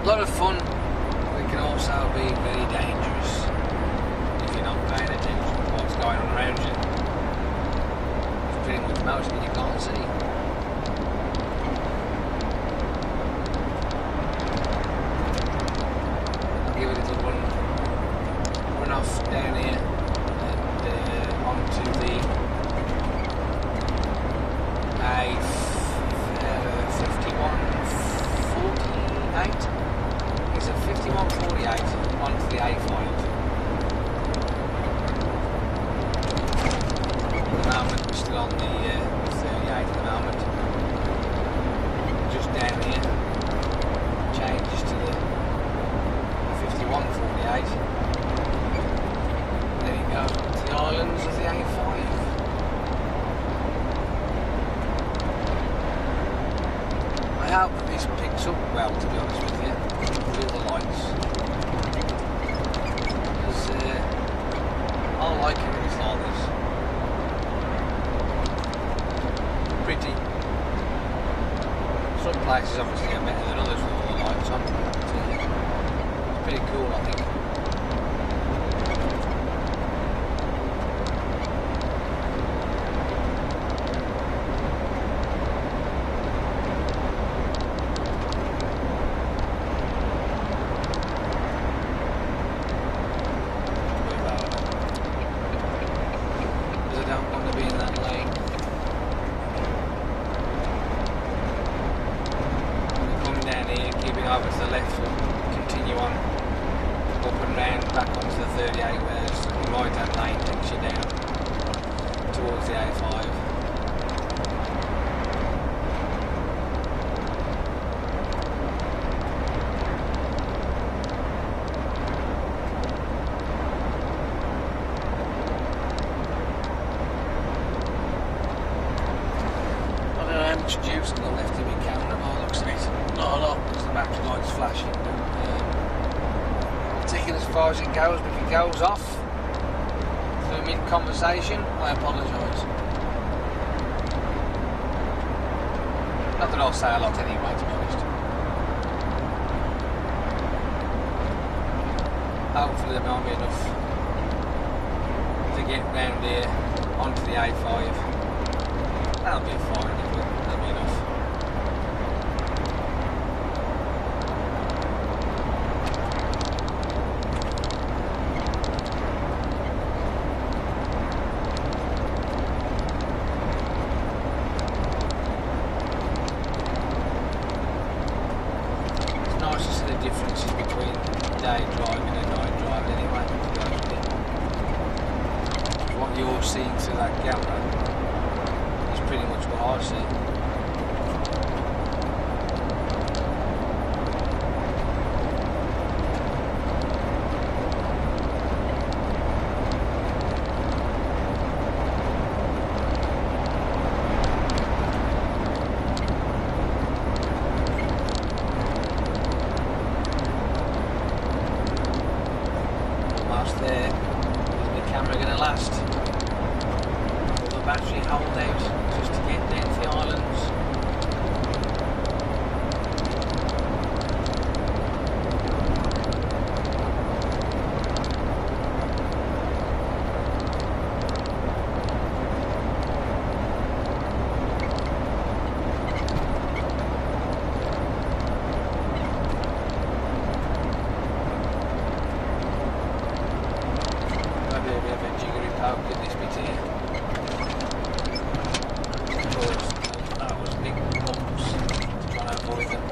A lot of fun, but it can also be very dangerous if you're not paying attention to what's going on around you. It's pretty much most of it you can't see. I'll give it a little run off down here and onto the A5148. It's a 5148 onto the A5. At the moment we're still on the 38 at the moment. Just down here changes to the 5148. Then it goes to the islands of the A5. I hope that this picks up well, to be honest with you, with the lights. Because I like it when it's like this. Pretty. Some places obviously are better than others with all the lights on, but it's pretty cool, I think. Over to the left and continue on up and round back onto the 38, whereas the right hand lane takes you down towards the A5. I don't know how much juice I've got left in my camera by the looks of it. Not a lot. Battery light's flashing. I'll take it as far as it goes, but if it goes off through mid-conversation, I apologise. Not that I'll say a lot anyway, to be honest. Hopefully there might be enough to get round here onto the A5. That'll be fine, that'll be enough. Differences between day driving and night driving anyway, what you're seeing through that camera is pretty much what I see. There, is the camera going to last? Will the battery hold out just to get down to the islands? Did this bit here. Because that was big bumps to try and avoid them.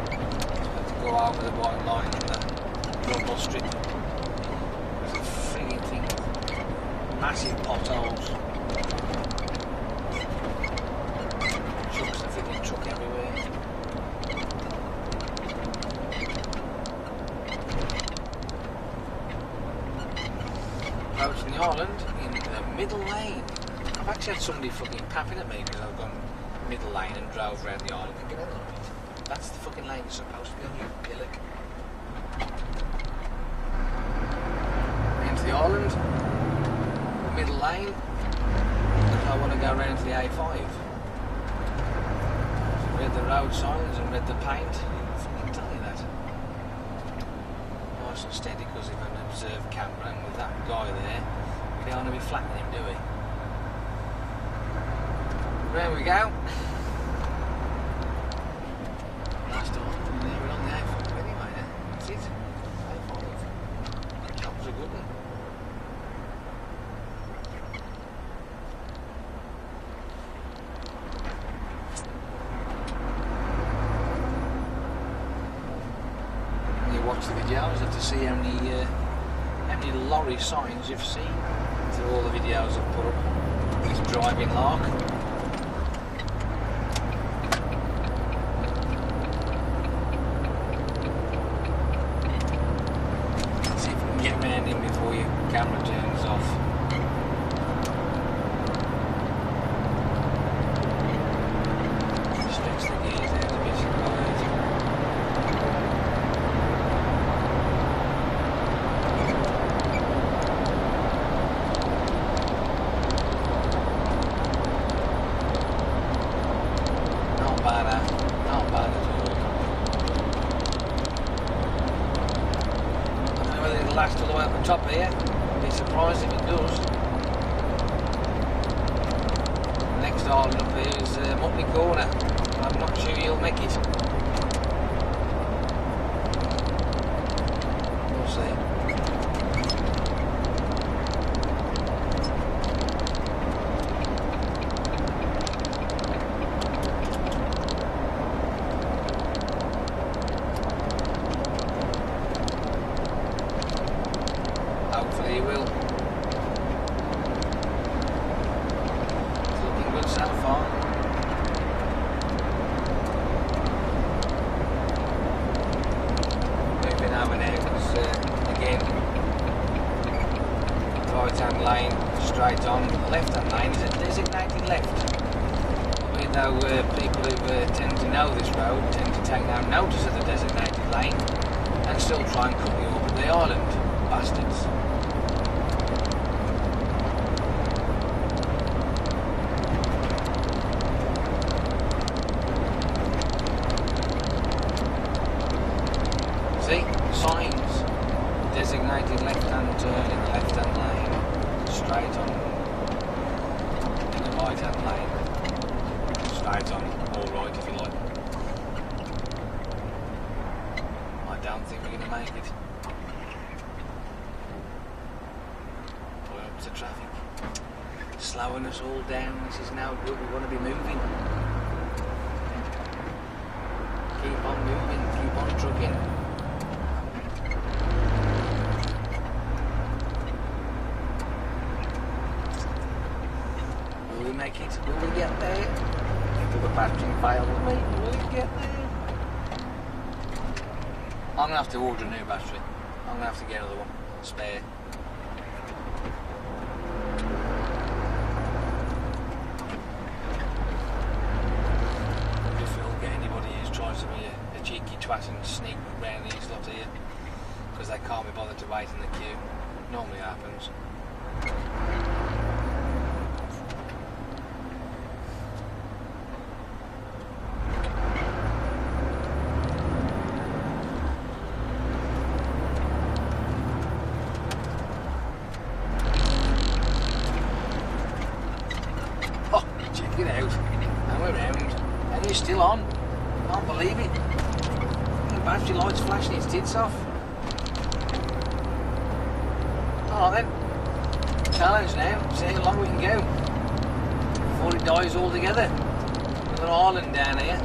Had to go over the white line and the rumble strip. There's a frigging thing. Massive potholes. Trucks and frigging truck everywhere. Out in the island in the middle lane. I've actually had somebody fucking papping at me because I've gone middle lane and drove around the island thinking, hang on a minute, that's the fucking lane you're supposed to be on, you pillock. Into the island, middle lane, because I want to go around to the A5. Read the road signs and read the paint, I'll fucking tell you that. nice and steady, because if an observe camera and with that guy there, we don't want to be flattening him, do we? There we go. Nice to hold them there. We're on the A5 anyway then. That's it. A5. That was a good one. You watch the videos, you have to see how many lorry signs you've seen to all the videos I've put up. This driving lark. Before your camera turns off. Stretch the gears out a bit. Not bad, not bad at all. I don't know whether it'll last all the way up the top here. I'd be surprised if it does. Next island up here is Mutley Corner. I'm not sure you'll make it. We'll see. Hopefully he will. It's looking good so far. Moving over now because again, right hand lane straight on, left hand lane is a designated left. Even though people who tend to know this road tend to take no notice of the designated lane and still try and cut you off at the island. Bastards. See? Signs. Designated left-hand turn in the left-hand lane. Straight on in the right-hand lane. Straight on, all right if you like. I don't think we're going to make it. The traffic slowing us all down. This is now good. We want to be moving. Keep on moving, keep on trucking. Will we make it? Will we get there? If the battery fails, will we get there? I'm going to have to order a new battery. I'm going to have to get another one. Spare. To be a cheeky twat and sneak round these lot here because they can't be bothered to wait in the queue. Normally happens. Oh, check it out. And we're round. And you're still on. Can't believe it. The battery light's flashing its tits off. Oh then. Challenge now. See how long we can go before it dies altogether. We've got an island down here.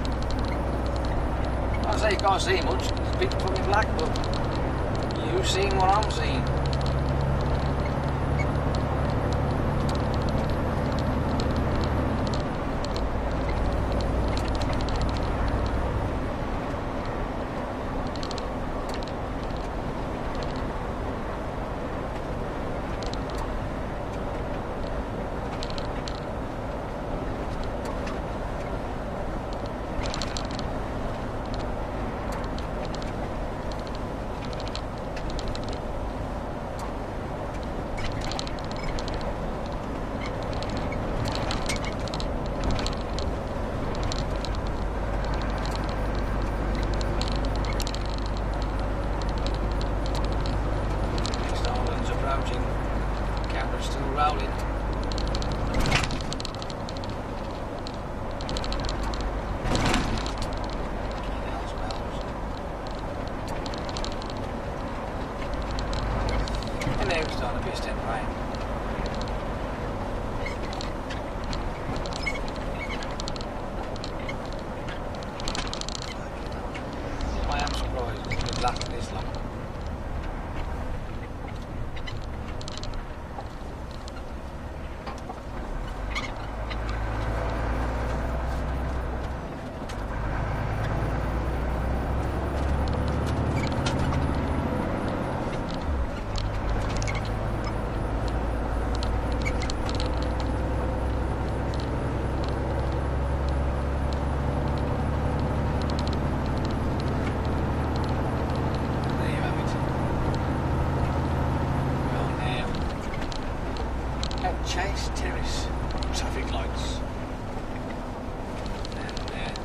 I say you can't see much. It's big fucking black, but you've seen what I'm seeing. lights. And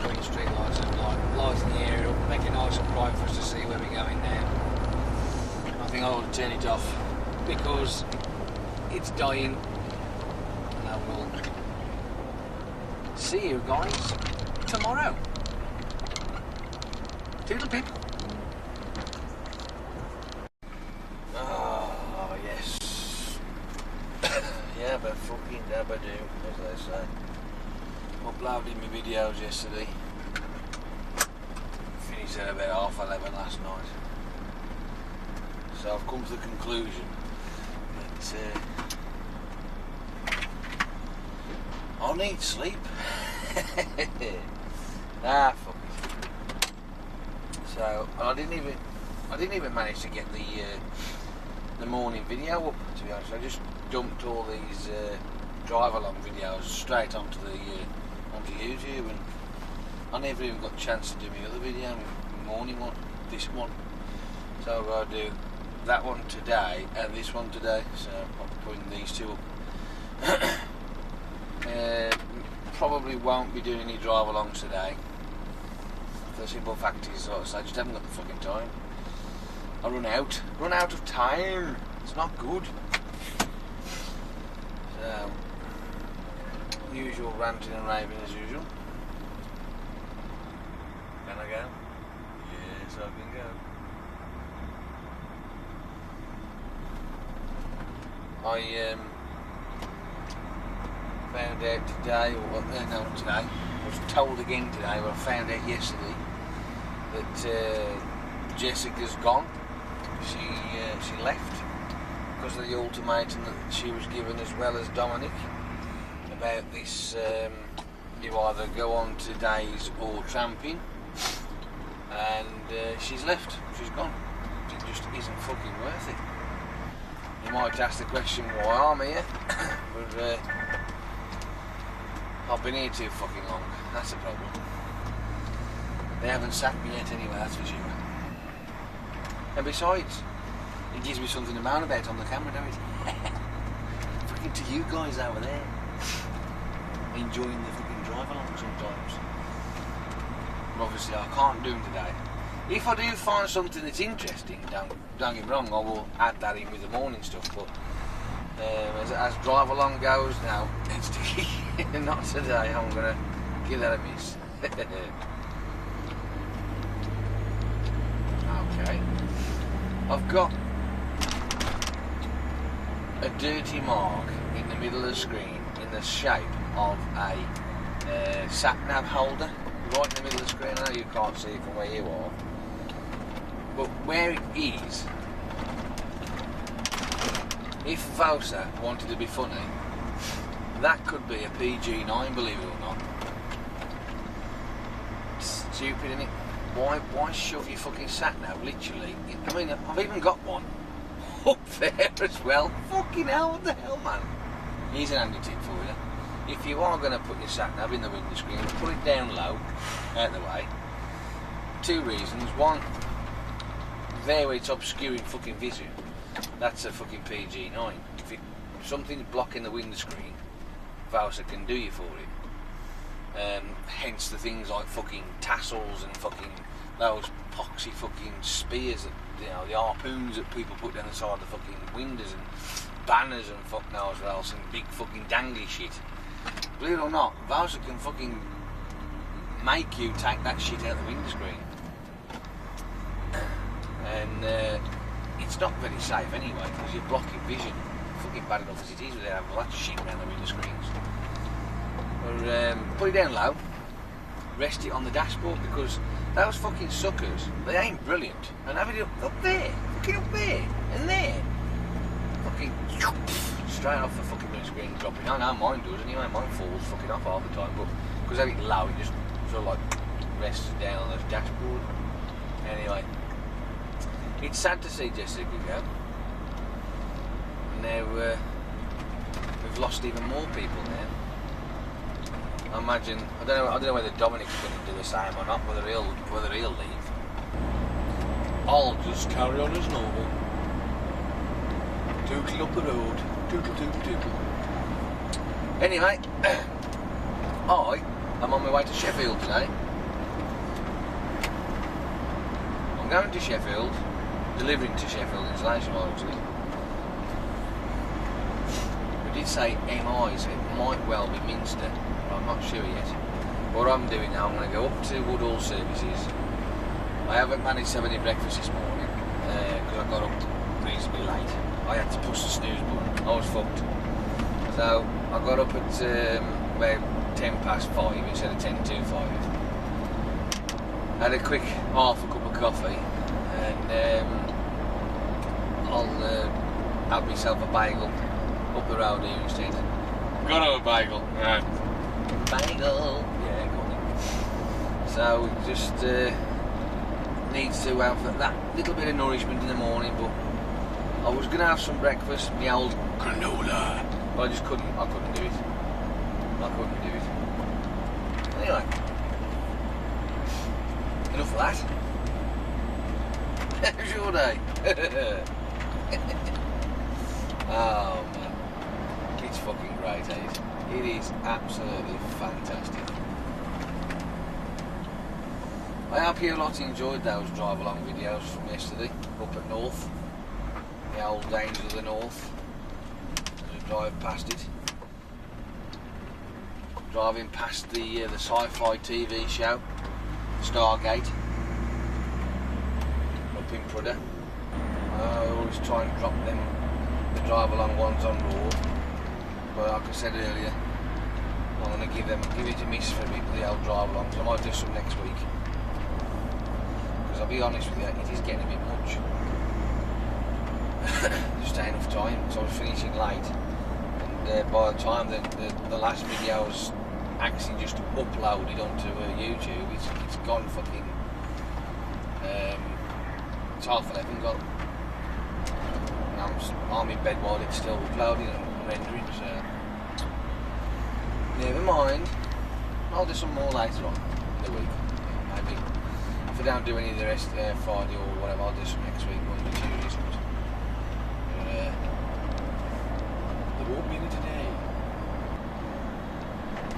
green street lights and lighting the area up, make it nice and bright for us to see where we're going now. I think I ought to turn it off because it's dying. And I will see you guys tomorrow. Toodle pip. Oh, yes. Yeah, but fucking dabba-doo, as they say. Uploaded my videos yesterday. Finished at about 11:30 last night. So I've come to the conclusion that I need sleep. Fuck it. So I didn't even manage to get the morning video up. To be honest, I just dumped all these drive-along videos straight onto YouTube, and I never even got a chance to do my other video, my morning one, this one. So I've got to do that one today and this one today. So I'm putting these two up. Probably won't be doing any drive-alongs today. The simple fact is, I just haven't got the fucking time. I run out of time. It's not good. So, usual ranting and raving as usual. Can I go? Yes, I can go. I found out today, or no, not today. I was told again today, but I found out yesterday that Jessica's gone. She left because of the ultimatum that she was given, as well as Dominic, about this. You either go on to days or tramping, and she's left. She's gone. It just isn't fucking worth it. You might ask the question, why I'm here? But I've been here too fucking long. That's the problem. They haven't sacked me yet anyway, that's for sure. And besides, it gives me something to moan about on the camera, don't it? Fucking to you guys over there, enjoying the fucking drive along sometimes. But obviously I can't do them today. If I do find something that's interesting, don't get me wrong, I will add that in with the morning stuff. But as drive along goes now, it's not today. I'm gonna give that a miss. Okay, I've got a dirty mark in the middle of the screen in the shape of a sat-nav holder right in the middle of the screen. I know you can't see it from where you are, but where it is, if Vosa wanted to be funny, that could be a PG9, believe it or not. Stupid, isn't it? Why shove your fucking sat-nav literally in, I mean, I've even got one up there as well. Fucking hell, what the hell, man? Here's an handy tip for you. If you are going to put your sat-nav in the window screen, put it down low, out of the way. Two reasons. One, there where it's obscuring fucking vision, that's a fucking PG9. If something's blocking the window screen, Vosa can do you for it. Hence the things like fucking tassels and fucking those poxy fucking spears that, you know, the harpoons that people put down the side of the fucking windows, and banners and fuck knows what else, and big fucking dangly shit. Believe it or not, Vosa can fucking make you take that shit out of the window screen. And it's not very safe anyway, because you're blocking vision. Fucking bad enough as it is without having all that shit around the window screens. Or put it down low, rest it on the dashboard, because those fucking suckers, they ain't brilliant. And have it up there, fucking up there, and there. Fucking straight off the fucking window screen and dropping. I know mine does anyway, mine falls fucking off half the time, but because I have it low, it just sort of like rests down on the dashboard. Anyway, it's sad to see Jessica go. And now we've lost even more people now. I imagine, I don't know whether Dominic's going to do the same or not, whether he'll leave. I'll just carry on as normal. Tootle up the road, Anyway, I am on my way to Sheffield today. I'm going to Sheffield, delivering to Sheffield installation actually. We did say MI, so it might well be Minster, but I'm not sure yet. What I'm doing now, I'm going to go up to Woodall Services. I haven't managed to have any breakfast this morning because I got up reasonably late. I had to push the snooze button. I was fucked. So I got up at about 5:10 instead of 5:10. Had a quick half a cup of coffee, and I'll have myself a bagel up the road here instead. Got a bagel. Yeah. Bagel. Yeah, got it. So just needs to have that little bit of nourishment in the morning, but I was going to have some breakfast, my old granola, but I just couldn't. I couldn't do it. Anyway, enough of that. How's your day? Oh man, it's fucking great, eh? It is absolutely fantastic. I hope you lot enjoyed those drive along videos from yesterday up at North, the old danger of the North, as we drive past it. Driving past the sci-fi TV show, Stargate, up in Prudhoe. I always try and drop them, the drive along ones on road, but like I said earlier, I'm going to give it a miss for a bit with the old drive alongs. I might do some next week. I'll be honest with you, it is getting a bit much. Just ain't enough time, so I was finishing late, and by the time the last video was actually just uploaded onto YouTube, it's gone fucking. It's 11:30 gone. I'm in bed while it's still uploading and rendering, so never mind. I'll do some more later on in the week, maybe. If I don't do any of the rest Friday or whatever, I'll do some next week, Monday, Tuesday, but there won't be any today.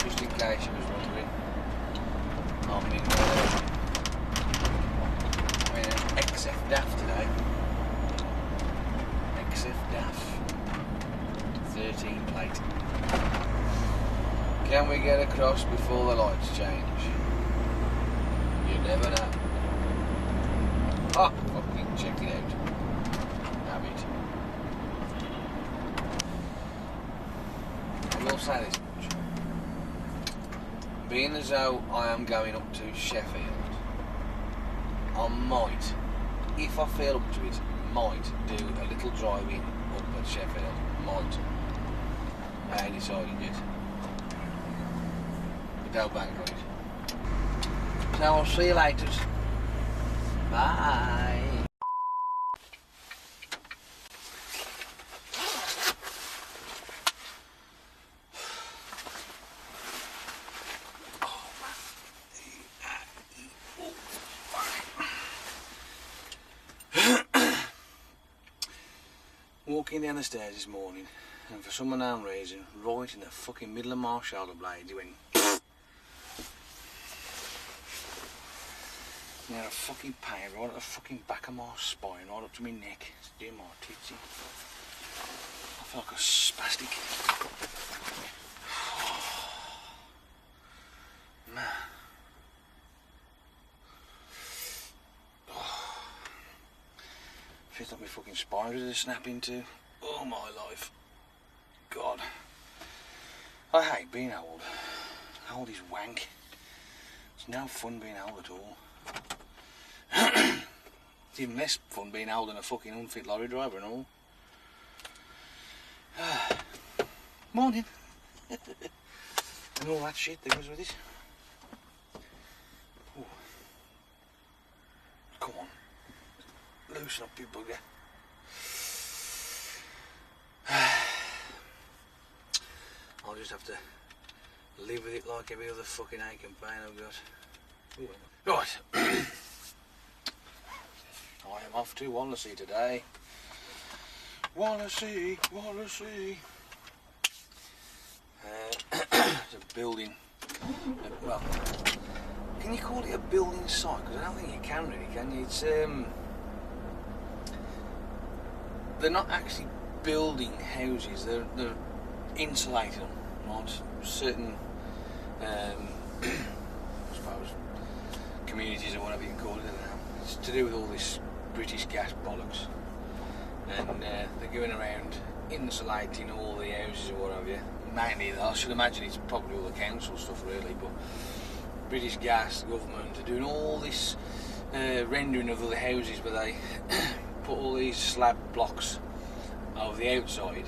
Just in case you was wondering, I'm in an XF DAF today. XF DAF 13 plate. Can we get across before the lights change? You never know. Oh, fucking check it out. Damn it. I will say this much. Being as though I am going up to Sheffield, I might, if I feel up to it, might do a little driving up at Sheffield. Might. I ain't decided yet. But don't bank on it. So I'll see you later. Bye. Walking down the stairs this morning, and for some unknown reason, right in the fucking middle of my shoulder blade, he went. Now a fucking pain right at the fucking back of my spine, right up to my neck. It's doing my titsy. I feel like a spastic. Man. Feels like my fucking spine was to snap into. Oh my life. God. I hate being old. Old is wank. It's no fun being old at all. It's even less fun being old than a fucking unfit lorry driver and all. Morning. And all that shit that goes with it. Ooh. Come on. Loosen up, you bugger. I'll just have to live with it like every other fucking ache and pain I've got. Ooh. Right. I am off to Walton today. Wanna see. It's a building. Well, can you call it a building site? Because I don't think you can really, can you? It's they're not actually building houses. They're insulating them, right? Certain, I suppose, communities or whatever you can call it. It's to do with all this British gas bollocks, and they're going around insulating all the houses or whatever. Mainly, I should imagine it's probably all the council stuff really, but British Gas, the government, are doing all this rendering of all the houses where they put all these slab blocks over the outside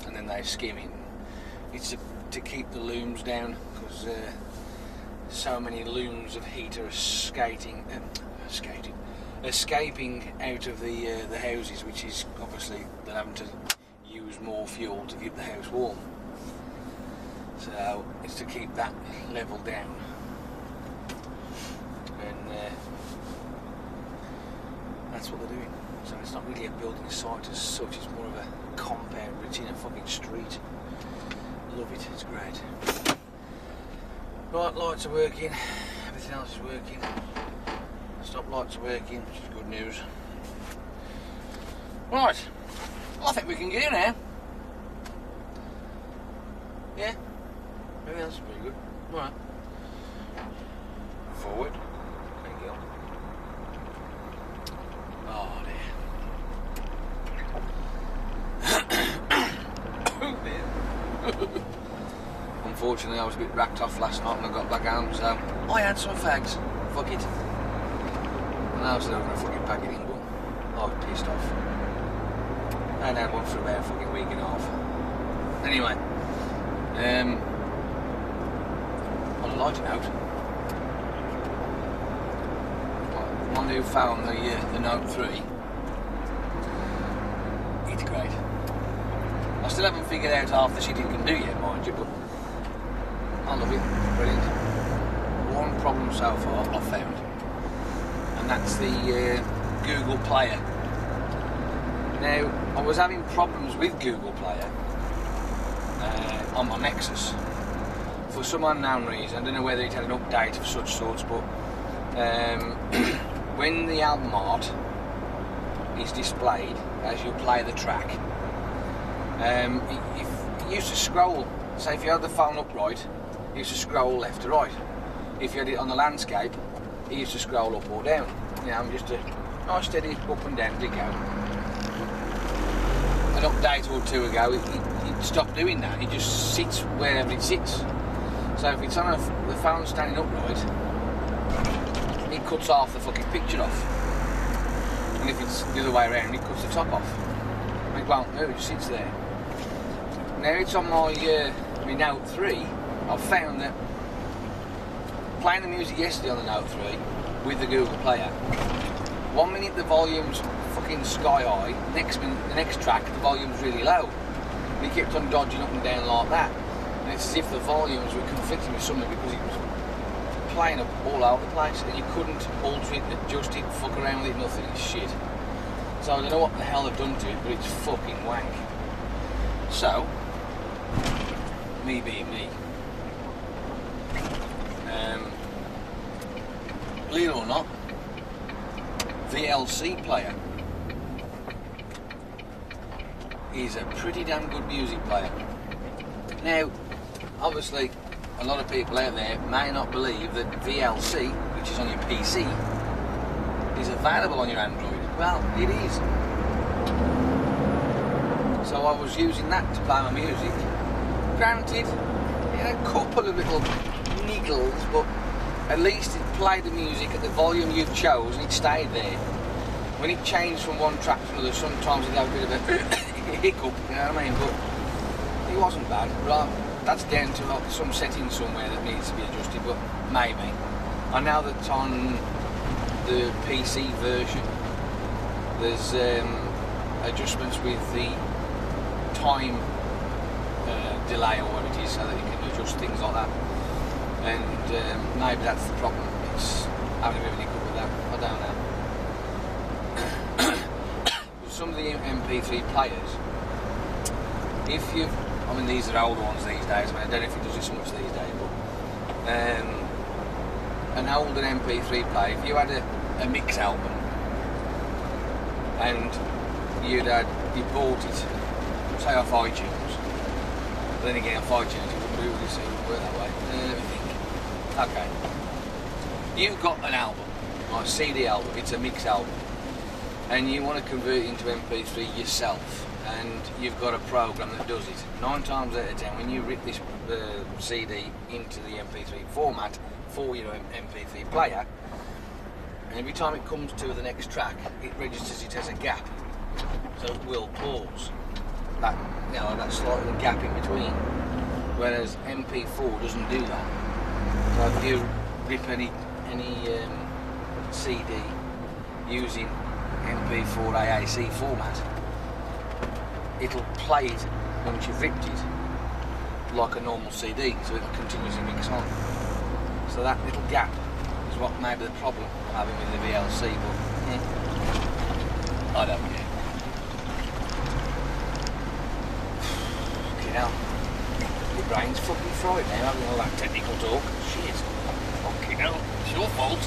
and then they skim it. It's to keep the looms down, because so many looms of heat are escaping out of the houses, which is obviously they're having to use more fuel to keep the house warm. So it's to keep that level down, and that's what they're doing. So it's not really a building site as such, it's more of a compound, but it's in a fucking street. Love it, it's great. Right, lights are working, everything else is working. Stop lights are working, which is good news. Right, I think we can get in now. Yeah, maybe that's pretty good. Right. Forward. Thank you. Oh dear. Oh dear. Unfortunately, I was a bit racked off last night when I got back home, so I had some fags. Fuck it. And I was still going to fucking pack it in, but I was pissed off. I had one for about a fucking week and a half. Anyway, on a lighter note, one who found the Note 3, it's great. I still haven't figured out half the shit it can do yet, mind you, but I love it, brilliant. One problem so far I've found, and that's the Google Player. Now, I was having problems with Google Player on my Nexus for some unknown reason. I don't know whether it had an update of such sorts, but when the album art is displayed as you play the track, if you used to scroll, say if you had the phone upright, you used to scroll left to right. If you had it on the landscape, you used to scroll up or down. You know, just a nice steady up and down to go. An update or two ago, it stopped doing that. It just sits wherever it sits. So if it's on the phone standing upright, it cuts half the fucking picture off. And if it's the other way around, it cuts the top off. And it won't move, it just sits there. Now it's on my Note 3. I've found that playing the music yesterday on the Note 3 with the Google Player, 1 minute the volume's fucking sky high, the next track the volume's really low. And he kept on dodging up and down like that. And it's as if the volumes were conflicting with something, because it was playing up all over the place and you couldn't alter it, adjust it, fuck around with it, nothing. It's shit. So I don't know what the hell they've done to it, but it's fucking wank. So, me being me, believe it or not, VLC player is a pretty damn good music player. Now, obviously, a lot of people out there may not believe that VLC, which is on your PC, is available on your Android. Well, it is. So I was using that to play my music. Granted, it had a couple of little niggles, but at least it played the music at the volume you chose and it stayed there. When it changed from one track to another, sometimes it had a bit of a hiccup, you know what I mean? But it wasn't bad. Right, that's down to some setting somewhere that needs to be adjusted, but maybe. I know that on the PC version, there's adjustments with the time delay or whatever it is, so that you can adjust things like that. And maybe that's the problem. It's having a bit of a hiccup with that. I don't know. some of the MP3 players, if you've, I mean these are older ones these days, I mean I don't know if it does it so much these days, but an older MP3 player, if you had a mix album and you bought it, say off iTunes, but then again off iTunes it wouldn't really so it wouldn't work that way. Let me think. Okay. You've got an album, like a CD album, it's a mix album, and you want to convert it into MP3 yourself, and you've got a program that does it. 9 times out of 10, when you rip this CD into the MP3 format for your MP3 player, and every time it comes to the next track, it registers it as a gap, so it will pause. That, you know, that slight little gap in between. Whereas MP4 doesn't do that. So if you rip any CD using MP4 AAC format, it'll play it once you've ripped it like a normal CD, so it'll continuously mix on. So that little gap is what may be the problem I'm having with the VLC, but I don't care. You know, your brain's fucking fried now having all that technical talk. Shit. Fucking hell, it's your fault.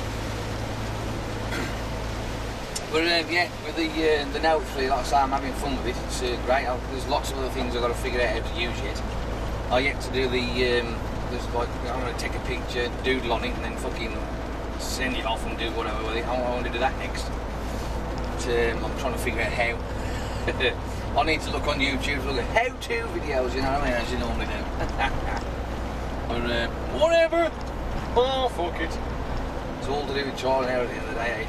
But yeah, with the Note 3, like I say, I'm having fun with it. It's great. There's lots of other things I've got to figure out how to use yet. I yet to do the, there's like, I'm going to take a picture, doodle on it, and then fucking send it off and do whatever with it. I want to do that next. But, I'm trying to figure out how. I need to look on YouTube, look at how-to videos, you know what I mean, as you normally do. But whatever. Oh, fuck it. It's all to do with trial and error at the end of the day, eh?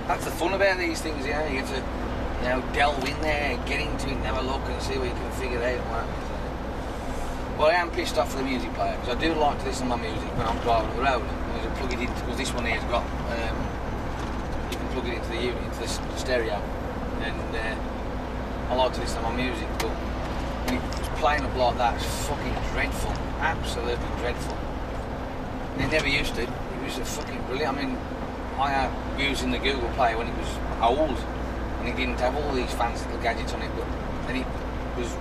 That's the fun about these things, you know. You have to, you know, delve in there, get into it, and have a look and see what you can figure out. Well, I am pissed off for the music player, because I do like to listen to my music when I'm driving on the road. I plug it in, because this one here has got, you can plug it into the unit, into the stereo, and I like to listen to my music, but when it's playing up like that, it's fucking dreadful, absolutely dreadful. And it never used to. It was fucking brilliant. I mean, I am using the Google Play when it was old, and it didn't have all these fancy little gadgets on it, but then it was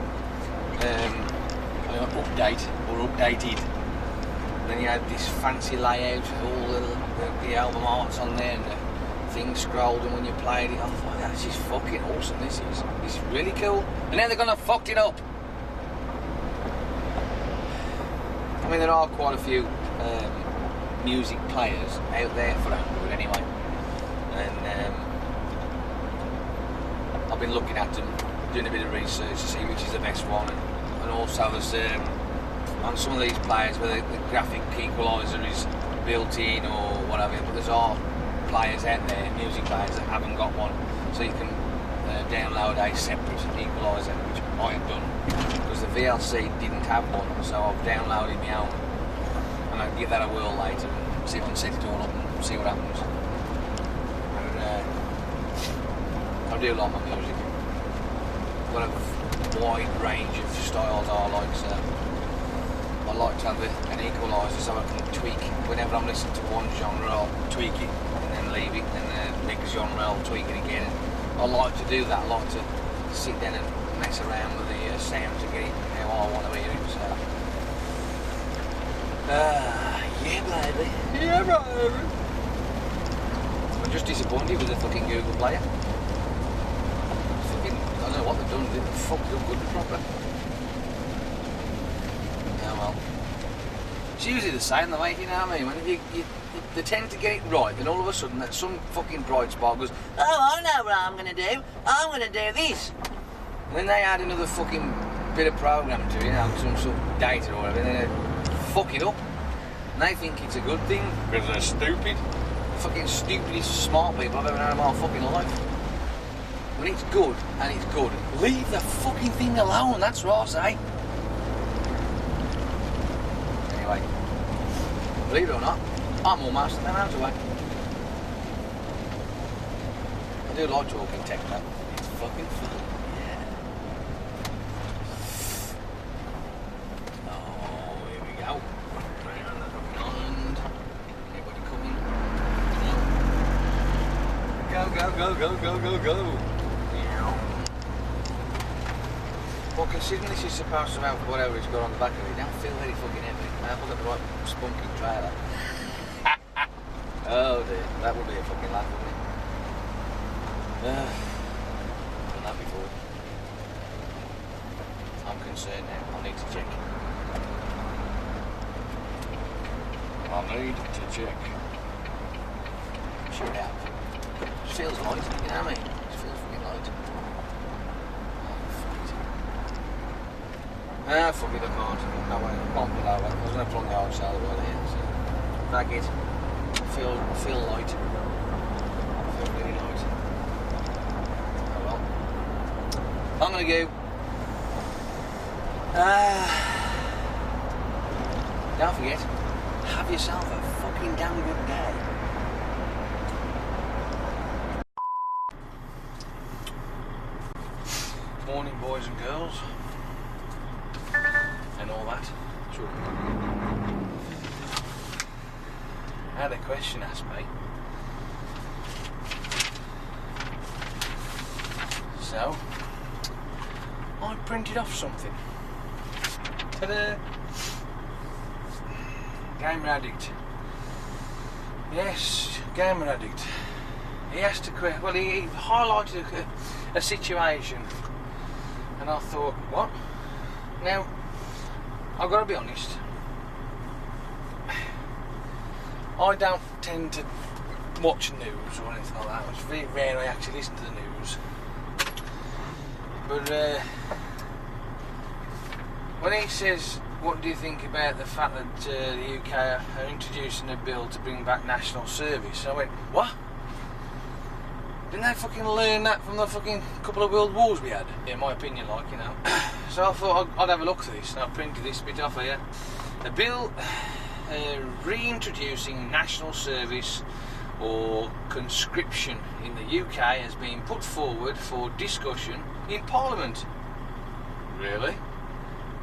updated. And then you had this fancy layout with all the album arts on there, and the things scrolled, and when you played it, I thought, this is fucking awesome. This is really cool. And now they're gonna fuck it up. I mean, there are quite a few music players out there for Android anyway, and I've been looking at them, doing a bit of research to see which is the best one, and also there's on some of these players where the graphic equaliser is built in or whatever, but there's are players out there, music players that haven't got one, so you can download a separate equaliser, which I have done, because the VLC didn't have one, so I've downloaded my own. And I'll give that a whirl later and see if I can set it all up and see what happens. And I do like my music. I've got a wide range of styles I like, so I like to have an equaliser so I can tweak. Whenever I'm listening to one genre, I'll tweak it and then leave it, and the next genre I'll tweak it again. I like to do that. I like to sit down and mess around with the sound to get it how I want to hear it. So. Yeah, baby. Yeah, baby. I'm just disappointed with the fucking Google Player. Fucking, I don't know what they've done. They've fucked up good and proper. Oh well. It's usually the same, though, mate. You know what I mean? When they tend to get it right, then all of a sudden, that some fucking bright spark goes, oh, I know what I'm going to do. I'm going to do this. And then they add another fucking bit of program to it, you know, some sort of data or whatever, and then fuck it up, and they think it's a good thing because they're stupid. Fucking stupidest smart people I've ever known in my fucking life. When it's good, and it's good, leave the fucking thing alone, that's what I say. Anyway, believe it or not, I'm almost an hour away. I do like talking tech though, it's fucking fun. Go. considering this is supposed to have whatever it's got on the back of it, it don't feel very fucking heavy. I haven't got the right spunky trailer. Oh dear, that would be a fucking laugh, wouldn't it? Done that before. I'm concerned now, I need to check. I need to check. Shoot out. It feels light, you know what I mean? It feels fucking light. Ah, fuck it, I can't. No way, I can't pull that way. I was going to plug the old cell right here, so. Bag it. Feel light. Feel really light. Oh well. I'm going to go. Don't forget, have yourself a fucking damn good day. Morning, boys and girls. And all that. Sure. I had a question asked me. So, I printed off something. Ta-da! Gamer addict. Yes, gamer addict. He asked a question. Well, he highlighted a situation, and I thought, what? Now, I've got to be honest. I don't tend to watch news or anything like that. It's very rare I actually listen to the news. But when he says, what do you think about the fact that the UK are introducing a bill to bring back national service? I went, what? Didn't they fucking learn that from the fucking couple of world wars we had? In my opinion, like, you know. So I thought I'd have a look at this, and I printed this bit off here. A bill reintroducing national service or conscription in the UK has been put forward for discussion in Parliament. Really?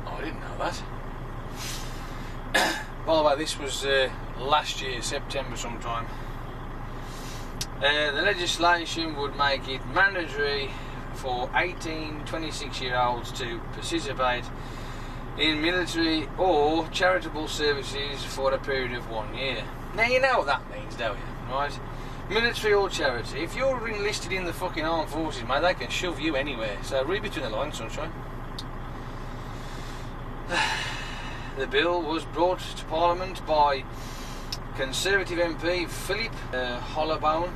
Oh, I didn't know that. By the way, this was last year, September sometime. The legislation would make it mandatory for 26-year-olds to participate in military or charitable services for a period of 1 year. Now you know what that means, don't you? Right? Military or charity. If you're enlisted in the fucking armed forces, mate, they can shove you anywhere. So read between the lines, sunshine. The bill was brought to Parliament by Conservative MP Philip Hollowbone,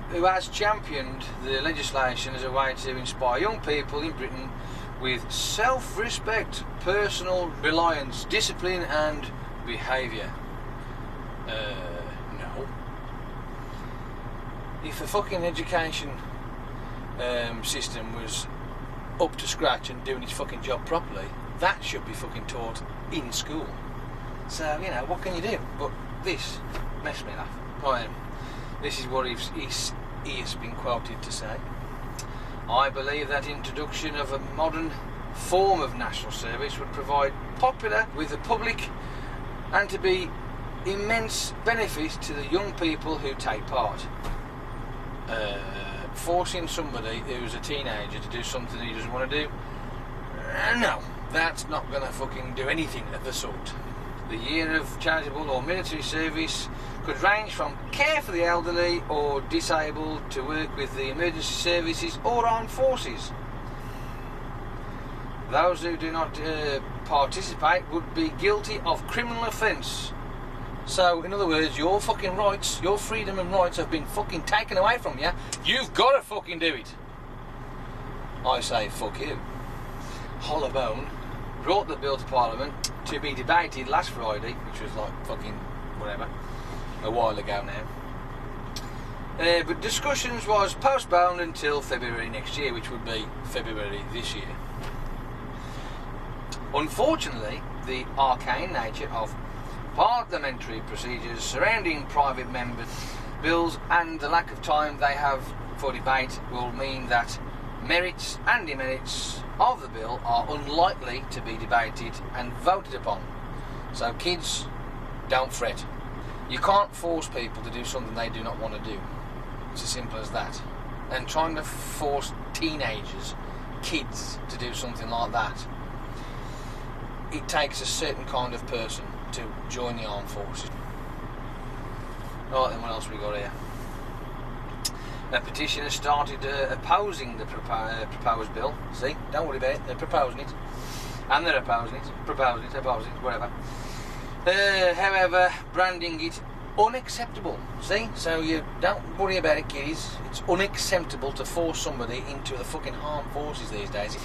who has championed the legislation as a way to inspire young people in Britain with self-respect, personal reliance, discipline and behaviour. No. If the fucking education system was up to scratch and doing its fucking job properly, that should be fucking taught in school. So, you know, what can you do? But this makes me laugh. This is what he has been quoted to say. I believe that introduction of a modern form of national service would provide popular with the public and to be immense benefit to the young people who take part. Forcing somebody who's a teenager to do something he doesn't want to do, no, that's not going to fucking do anything of the sort. The year of charitable or military service could range from care for the elderly or disabled to work with the emergency services or armed forces. Those who do not participate would be guilty of criminal offence. So, in other words, your fucking rights, your freedom and rights have been fucking taken away from you. You've got to fucking do it. I say, fuck you. Hollowbone brought the bill to Parliament to be debated last Friday, which was like fucking whatever, a while ago now. But discussions was postponed until February next year, which would be February this year. Unfortunately, the arcane nature of parliamentary procedures surrounding private members' bills and the lack of time they have for debate will mean that merits and demerits of the bill are unlikely to be debated and voted upon. So kids, don't fret. You can't force people to do something they do not want to do. It's as simple as that. And trying to force teenagers, kids, to do something like that, it takes a certain kind of person to join the armed forces. Right then, what else we got here? A petition has started opposing the proposed bill. See, don't worry about it, they're proposing it. And they're opposing it, whatever. However, branding it unacceptable. See, so you don't worry about it, kiddies. It's unacceptable to force somebody into the fucking armed forces these days.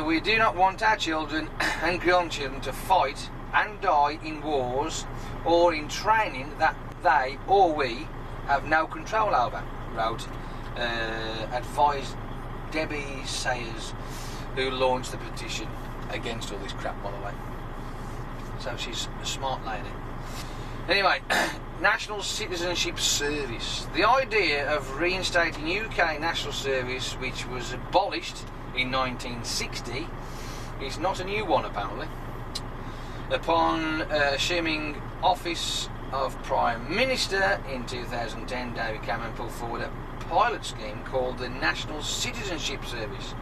We do not want our children and grandchildren to fight and die in wars or in training that they or we have no control over, wrote advised Debbie Sayers, who launched the petition against all this crap, by the way. So she's a smart lady. Anyway, National Citizenship Service. The idea of reinstating UK National Service, which was abolished in 1960, is not a new one, apparently. Upon assuming office of Prime Minister in 2010, David Cameron put forward a pilot scheme called the National Citizenship Service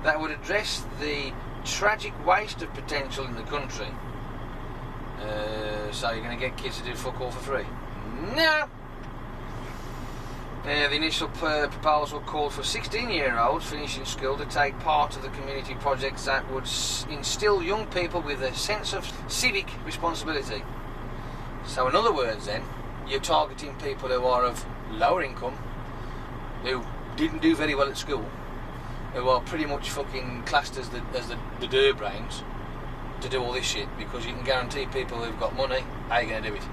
that would address the tragic waste of potential in the country. So you're going to get kids to do fuck all for free? No! The initial proposal called for 16-year-olds finishing school to take part of the community projects that would instill young people with a sense of civic responsibility. So in other words then, you're targeting people who are of lower income, who didn't do very well at school, who are pretty much fucking classed as the dirt brains, to do all this shit, because you can guarantee people who've got money ain't going to do it.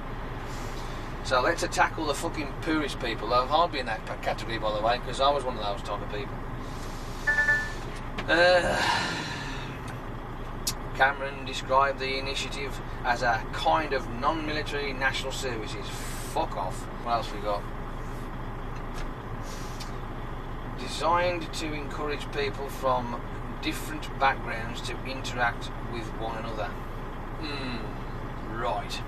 So let's attack all the fucking poorest people. I'll be in that category, by the way, because I was one of those type of people. Cameron described the initiative as a kind of non-military national services. Fuck off. What else we got? Designed to encourage people from different backgrounds to interact with one another. Right.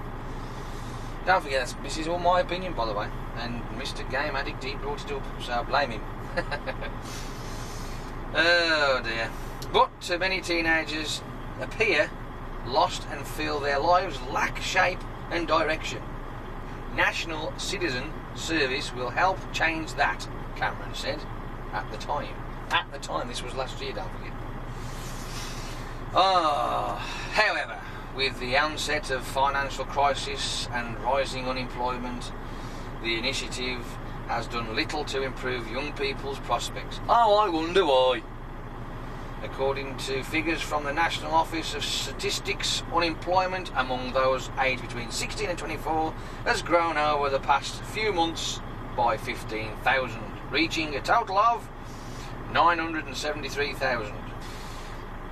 Don't forget, this is all my opinion, by the way, and Mr. Game Addict D brought it up, so blame him. Oh dear. But many teenagers appear lost and feel their lives lack shape and direction. National Citizen Service will help change that, Cameron said at the time. At the time, this was last year, don't forget. However, with the onset of financial crisis and rising unemployment, the initiative has done little to improve young people's prospects. Oh, I wonder why. According to figures from the National Office of Statistics, unemployment among those aged between 16 and 24 has grown over the past few months by 15,000, reaching a total of 973,000.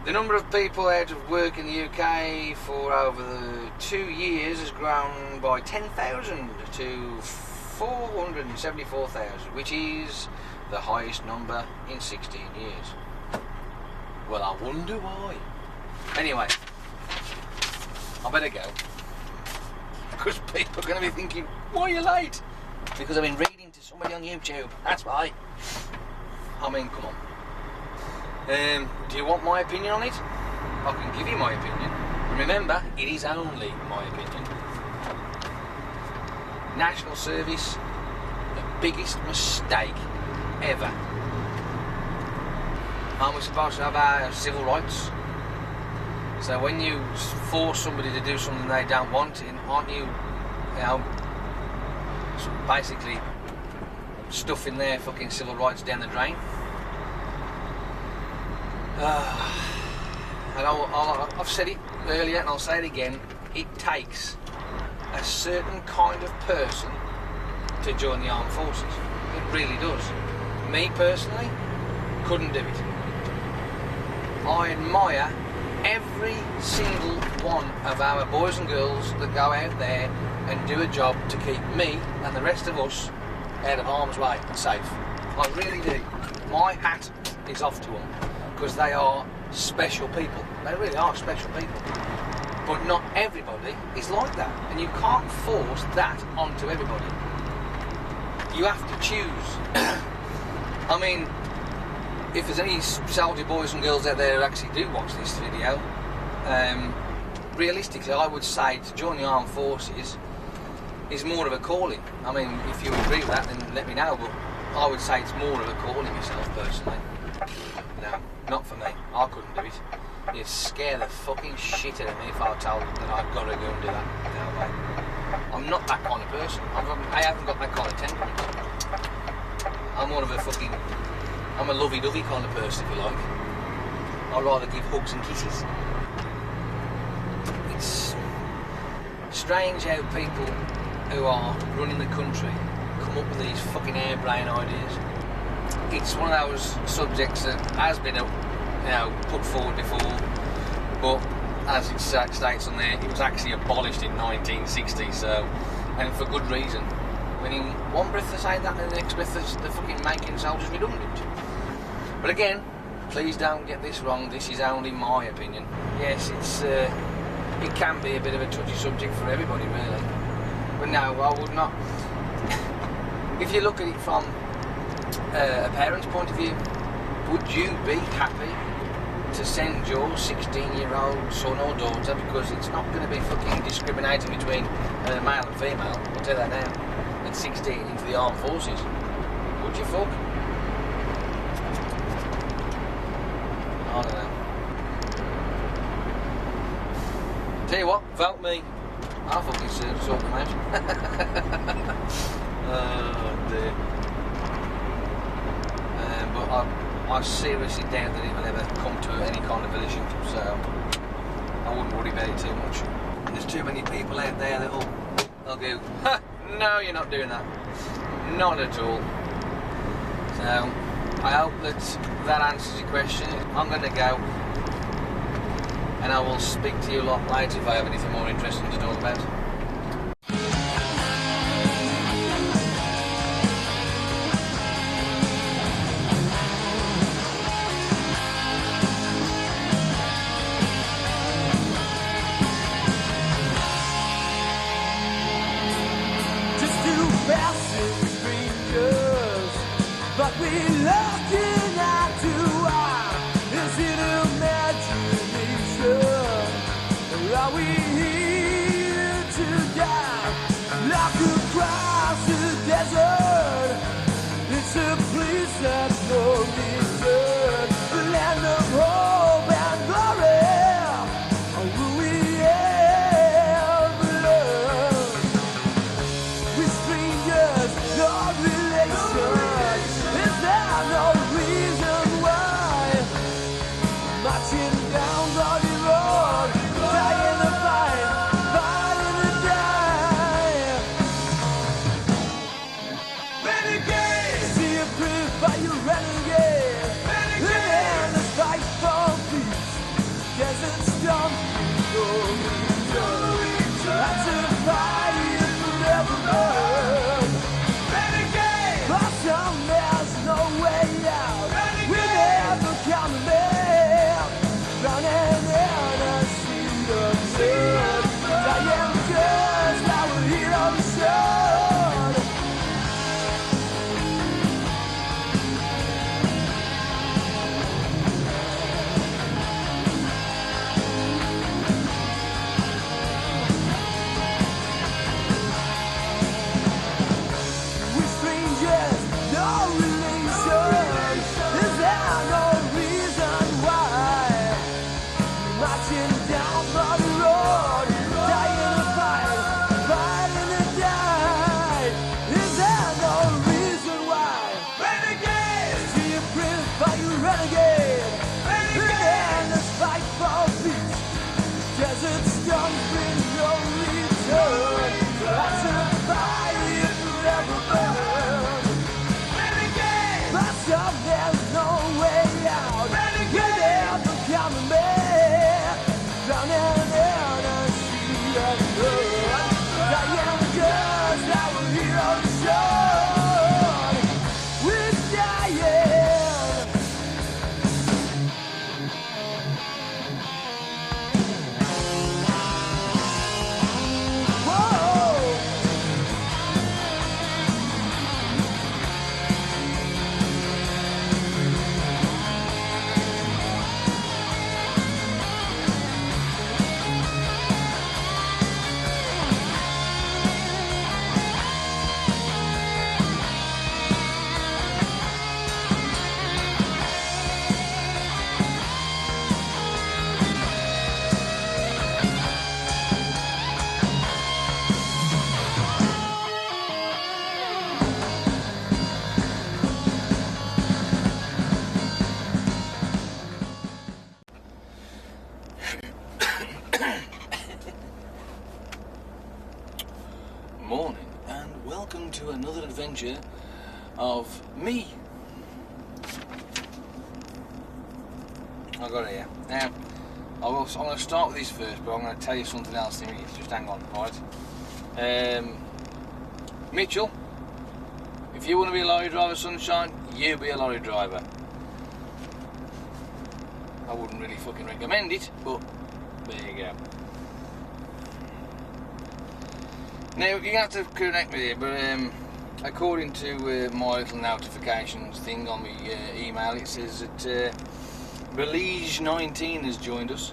The number of people out of work in the UK for over the 2 years has grown by 10,000 to 474,000, which is the highest number in 16 years. Well, I wonder why. Anyway, I better go, because people are going to be thinking, why are you late? Because I've been reading to somebody on YouTube, that's why. I mean, come on. Do you want my opinion on it? I can give you my opinion. Remember, it is only my opinion. National Service, the biggest mistake ever. Aren't we supposed to have our civil rights? So when you force somebody to do something they don't want, aren't you, basically stuffing their fucking civil rights down the drain? And I've said it earlier and I'll say it again, it takes a certain kind of person to join the armed forces. It really does. Me personally, couldn't do it. I admire every single one of our boys and girls that go out there and do a job to keep me and the rest of us out of harm's way and safe. I really do. My hat is off to them, because they are special people. They really are special people. But not everybody is like that, and you can't force that onto everybody. You have to choose. I mean, if there's any soldier boys and girls out there who actually do watch this video, Realistically, I would say to join the armed forces is more of a calling. I mean, if you agree with that, then let me know, but I would say it's more of a calling myself, personally. No, not for me. I couldn't do it. You'd scare the fucking shit out of me if I told them that I've got to go and do that. No way. I'm not that kind of person. I haven't got that kind of temperament. I'm more of a fucking... I'm a lovey-dovey kind of person, if you like. I'd rather give hugs and kisses. It's strange how people who are running the country come up with these fucking harebrained ideas. It's one of those subjects that has been, put forward before, but as it states on there, it was actually abolished in 1960. So, and for good reason. When in one breath they say that, and the next breath they're fucking making soldiers redundant. But again, please don't get this wrong. This is only my opinion. Yes, it can be a bit of a touchy subject for everybody, really. But no, I would not. If you look at it from a parent's point of view, would you be happy to send your 16-year-old son or daughter, because it's not going to be fucking discriminating between male and female, I'll tell you that now, at 16 into the armed forces? Would you fuck? I don't know. Tell you what, vote me. I'll fucking sort them out. Oh dear. But I seriously doubt that it will ever come to any kind of volition, so I wouldn't worry about it too much. And there's too many people out there that'll go, ha, no, you're not doing that. Not at all. So I hope that answers your question. I'm going to go, and I will speak to you a lot later if I have anything more interesting to talk about. But we looking at you, is it imagination? Or are we here to die? Like across the desert, it's a place that's no return. The land of hope and glory, will we ever learn? We strangers, no relation. No reason why, marching down bloody road, dying to fight, fighting to die. Renegade, see a proof by you renegade. Renegade, let's fight for peace. Desert storm, no return. That's a fire forever burn. Renegade, awesome, there's no way out. We never coming back. Drowning in a sea of blood. Dying just our heroes should. We strangers, no relation. Is there no reason why? Marching down bloody road, dying to fight, fighting to die. Is there no reason why? Renegade, see a print by you renegade. Renegade, let's fight for peace. Desert storms bring no return. That's a fire forever burn. But there's no way out. We're never coming back. Drowning in a sea of blood. Dying just our heroes should. We're dying. Whoa. Morning and welcome to another adventure of me. I got it here. Now, I'm going to start with this first, but I'm going to tell you something else in a minute. Just hang on, right? Mitchell, if you want to be a lorry driver, sunshine, you be a lorry driver. I wouldn't really fucking recommend it, but there you go. Now, you have to correct me here, but according to my little notifications thing on my email, it says that Belize 19 has joined us.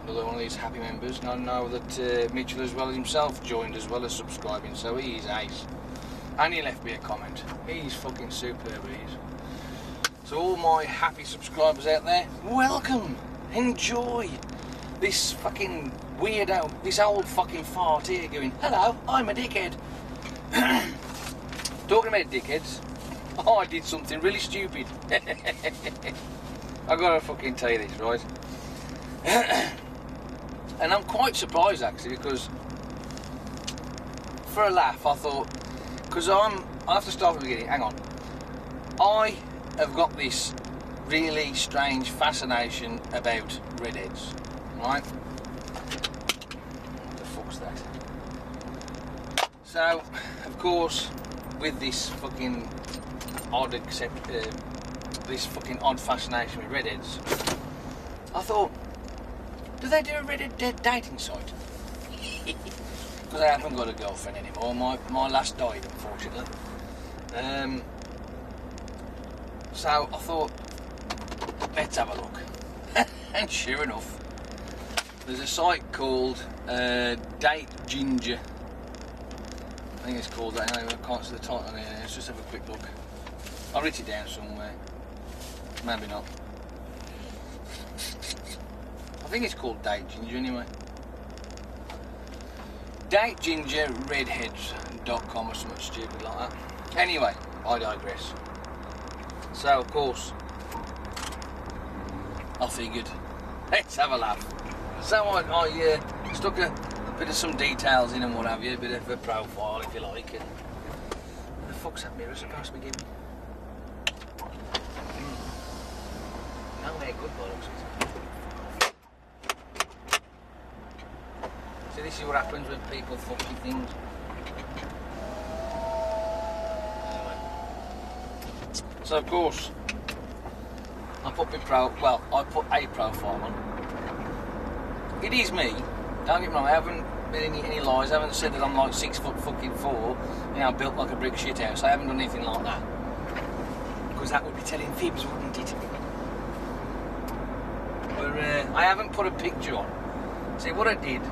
Another one of these happy members. And I know that Mitchell as well as himself joined as well as subscribing, so he is ace. And he left me a comment. He's fucking superb, he is. So all my happy subscribers out there, welcome, enjoy this fucking weirdo, this old fucking fart here going, hello, I'm a dickhead. Talking about dickheads, I did something really stupid. I gotta fucking tell you this, right? And I'm quite surprised actually, because for a laugh I thought, because I have to start from the beginning, hang on. I have got this really strange fascination about redheads, right? What the fuck's that? So, of course, with this fucking odd this fucking odd fascination with redheads, I thought, do they do a redhead dating site? Because I haven't got a girlfriend anymore. My last died, unfortunately. So I thought, let's have a look. And sure enough, there's a site called Date Ginger. I think it's called that. Anyway, I can't see the title on here. Let's just have a quick look. I'll write it down somewhere. Maybe not. I think it's called Date Ginger anyway. DateGingerRedheads.com or something stupid like that. Anyway, I digress. So of course, I figured, let's have a laugh. So I stuck a bit of some details in and what have you, a bit of a profile if you like. And what the fuck's that mirror supposed to be giving? No, they're good bollocks. So this is what happens when people fucking things. So of course, I put a profile on. It is me. Don't get me wrong. I haven't been any lies. I haven't said that I'm like 6 foot fucking 4. You know, built like a brick shit house. I haven't done anything like that. Because that would be telling fibs, wouldn't it? But I haven't put a picture on. See what I did.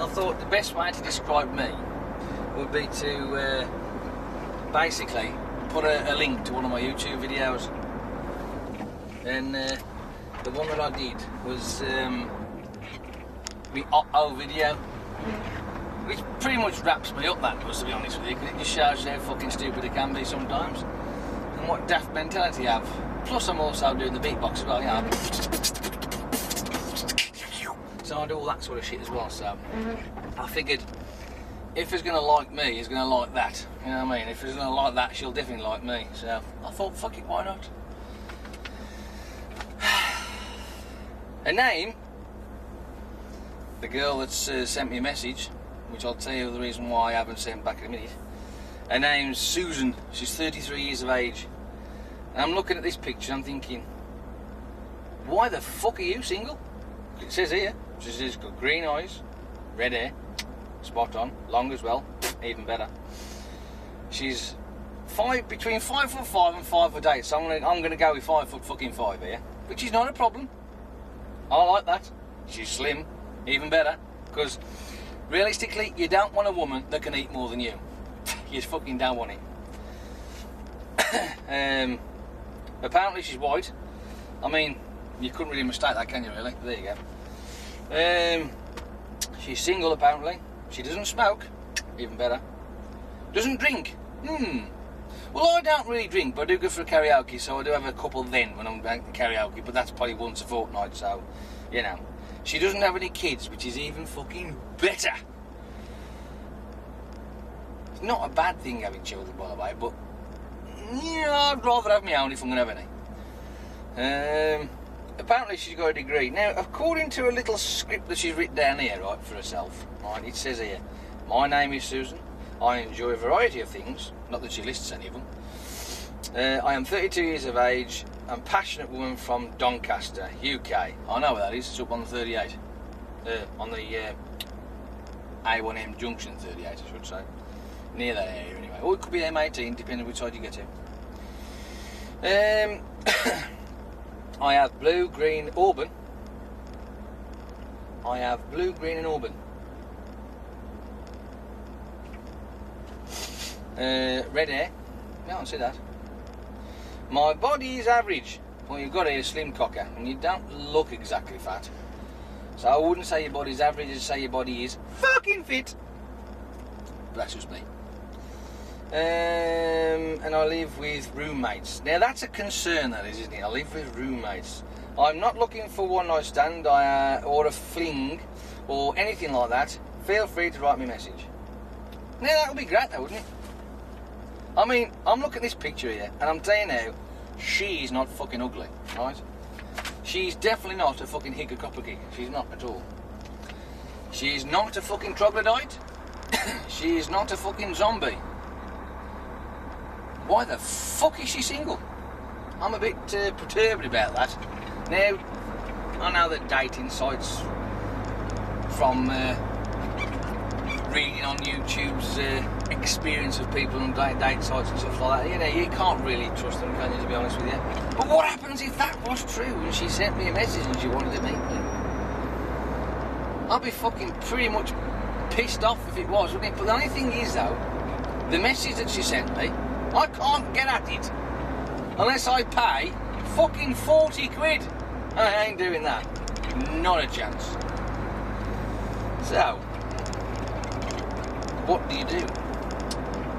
I thought the best way to describe me would be to basically put a link to one of my YouTube videos, and the one that I did was the Otto video, which pretty much wraps me up, that does, to be honest with you, because it just shows you how fucking stupid it can be sometimes and what daft mentality I have. Plus I'm also doing the beatbox as well, you know. So I do all that sort of shit as well, so I figured if he's going to like me, he's going to like that. You know what I mean? If he's going to like that, she'll definitely like me. So I thought, fuck it, why not? Her name, the girl that's sent me a message, which I'll tell you the reason why I haven't sent back in a minute. Her name's Susan. She's 33 years of age. And I'm looking at this picture, I'm thinking, why the fuck are you single? It says here, she's got green eyes, red hair, spot on, long as well, even better. She's between 5'5" and 5'8", so I'm gonna go with 5'5" here, which is not a problem. I like that. She's slim, even better, because realistically, you don't want a woman that can eat more than you. You just fucking don't want it. Apparently she's white. I mean, you couldn't really mistake that, can you, really? There you go. She's single, apparently. She doesn't smoke, even better. Doesn't drink. Well, I don't really drink, but I do go for a karaoke, so I do have a couple then when I'm at karaoke, but that's probably once a fortnight, so, you know. She doesn't have any kids, which is even fucking better. It's not a bad thing having children, by the way, but yeah, I'd rather have my own if I'm going to have any. Apparently she's got a degree. Now, according to a little script that she's written down here, right, for herself, right, it says here, my name is Susan. I enjoy a variety of things. Not that she lists any of them. I am 32 years of age. I'm a passionate woman from Doncaster, UK. I know where that is. It's up on the 38. On the A1M Junction 38, I should say. Near that area, anyway. Or it could be M18, depending which side you get to. I have blue, green, auburn. I have blue, green and auburn. Red hair. I can't see that. My body is average. Well, you've got a slim cocker and you don't look exactly fat. So I wouldn't say your body's average, I'd say your body is fucking fit. But that's just me. And I live with roommates. Now that's a concern, that is, isn't it? I live with roommates. I'm not looking for one night stand or a fling or anything like that. Feel free to write me a message. Now that would be great though, wouldn't it? I mean, I'm looking at this picture here and I'm telling you now, she's not fucking ugly, right? She's definitely not a fucking hickocopagig. She's not at all. She's not a fucking troglodyte. She's not a fucking zombie. Why the fuck is she single? I'm a bit perturbed about that. Now, I know that dating sites from reading on YouTube's experience of people on date sites and stuff like that, you know, you can't really trust them, can you, to be honest with you? But what happens if that was true and she sent me a message and she wanted to meet me? I'd be fucking pretty much pissed off if it was, wouldn't it? But the only thing is, though, the message that she sent me, I can't get at it unless I pay fucking 40 quid. I ain't doing that. Not a chance. So, what do you do?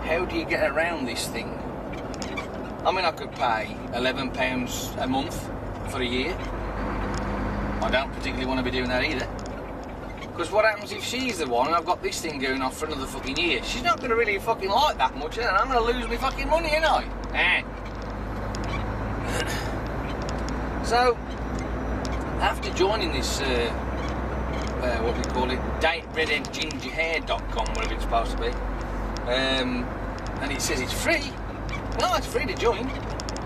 How do you get around this thing? I mean, I could pay £11 a month for a year. I don't particularly want to be doing that either. Because what happens if she's the one and I've got this thing going off for another fucking year? She's not going to really fucking like that much, and I'm going to lose my fucking money, ain't I? So, after joining this, what we call it, dateredheadgingerhair.com, whatever it's supposed to be, and it says it's free. No, it's free to join,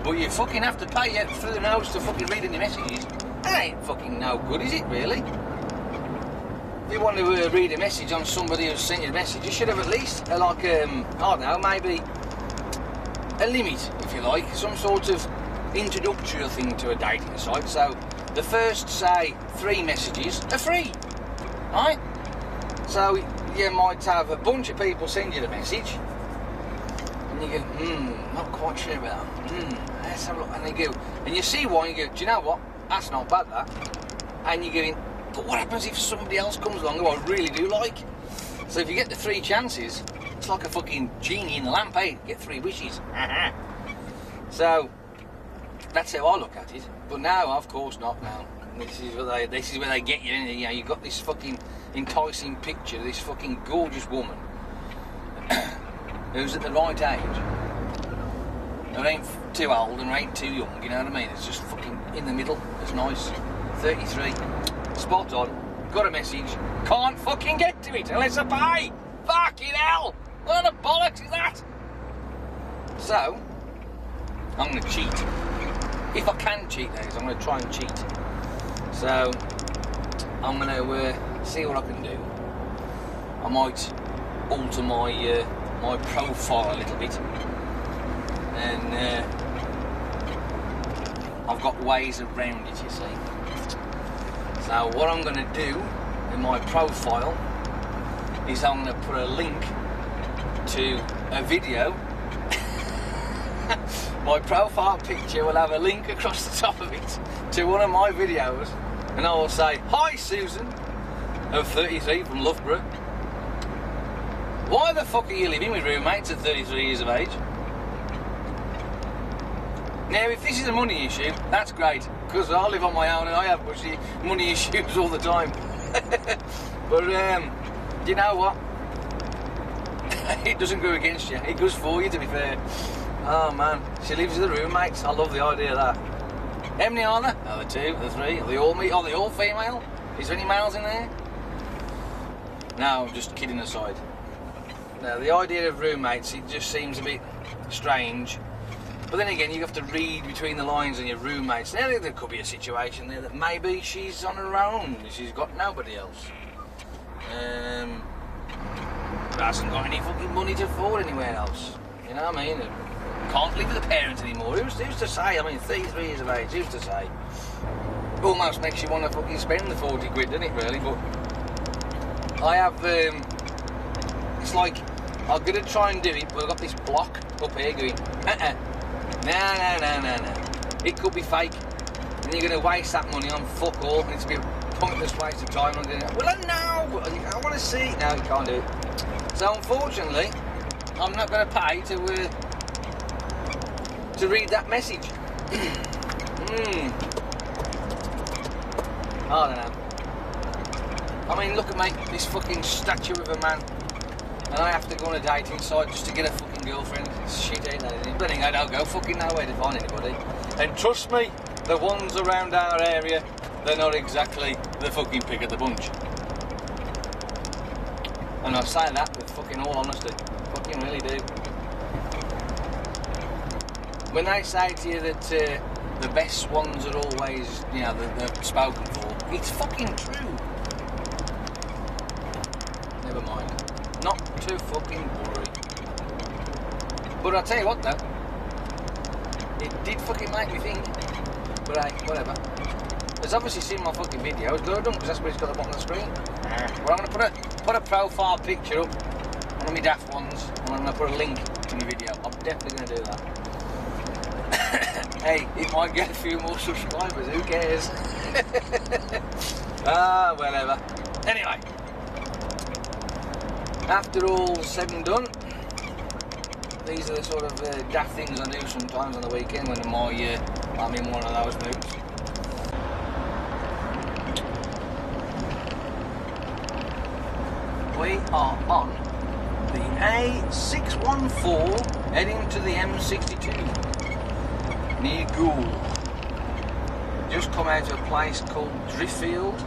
but you fucking have to pay it through the nose to fucking read any messages. That ain't fucking no good, is it, really? If you want to read a message on somebody who's sent you a message, you should have at least, I don't know, maybe a limit, if you like, some sort of introductory thing to a dating site. So the first, say, 3 messages are free, right? So you might have a bunch of people send you the message, and you go, not quite sure about that. Let's have a look. And they go, and you see one, you go, do you know what? That's not bad, that. And you go in, but what happens if somebody else comes along who I really do like? So if you get the 3 chances, it's like a fucking genie in the lamp, eh? Get 3 wishes. So that's how I look at it. But now, of course not. Now this is where they get you. You know, you've got this fucking enticing picture of this fucking gorgeous woman who's at the right age. Who ain't too old and ain't too young. You know what I mean? It's just fucking in the middle. It's nice. 33. Spot on, got a message, can't fucking get to it unless I pay. Fucking hell! What the bollocks is that? So, I'm going to cheat. If I can cheat, that is, I'm going to try and cheat. So, I'm going to see what I can do. I might alter my my profile a little bit, and I've got ways around it, you see. So what I'm going to do in my profile is I'm going to put a link to a video. My profile picture will have a link across the top of it to one of my videos, and I will say, "Hi Susan, of 33 from Loughborough. Why the fuck are you living with roommates at 33 years of age?" Now, if this is a money issue, that's great. because I live on my own and I have money issues all the time. But you know what? It doesn't go against you. It goes for you, to be fair. Oh man, she lives with the roommates. I love the idea of that. How many are there? Oh, the 2, the 3. Are they all me? Are they all female? Is there any males in there? No, I'm just kidding aside. Now, the idea of roommates, it just seems a bit strange. But then again, you have to read between the lines on your roommates. Now, there could be a situation there that maybe she's on her own. She's got nobody else. Hasn't got any fucking money to afford anywhere else. You know what I mean? Can't live with the parents anymore. Who's to say? I mean, 33 years of age, who's to say? Almost makes you want to fucking spend the 40 quid, doesn't it, really? But I have, it's like, I'm going to try and do it, but I've got this block up here going, no. It could be fake, and you're going to waste that money on fuck all, and it's going to be a pointless waste of time. I'm going, well, I know, but I want to see it. No, you can't do it. So, unfortunately, I'm not going to pay to read that message. I don't know. I mean, look at me, this fucking statue of a man, and I have to go on a dating site just to get a fucking girlfriend. It's shit, ain't it? But I don't go fucking nowhere to find anybody. And trust me, the ones around our area, they're not exactly the fucking pick of the bunch. And I say that with fucking all honesty. Fucking really do. When they say to you that the best ones are always, you know, they're spoken for, it's fucking true. Never mind. Not to fucking worry. But I'll tell you what though, it did fucking make me think. But hey, whatever. There's obviously seen my fucking videos, go done, because that's what it's got at the bottom of the screen. But I'm going to put a profile picture up, one of my daft ones, and I'm going to put a link in the video. I'm definitely going to do that. Hey, it might get a few more subscribers, who cares? Whatever. Anyway, after all said and done, these are the sort of daft things I do sometimes on the weekend when I'm in one of those moods. We are on the A614 heading to the M62 near Gould. Just come out to a place called Driffield,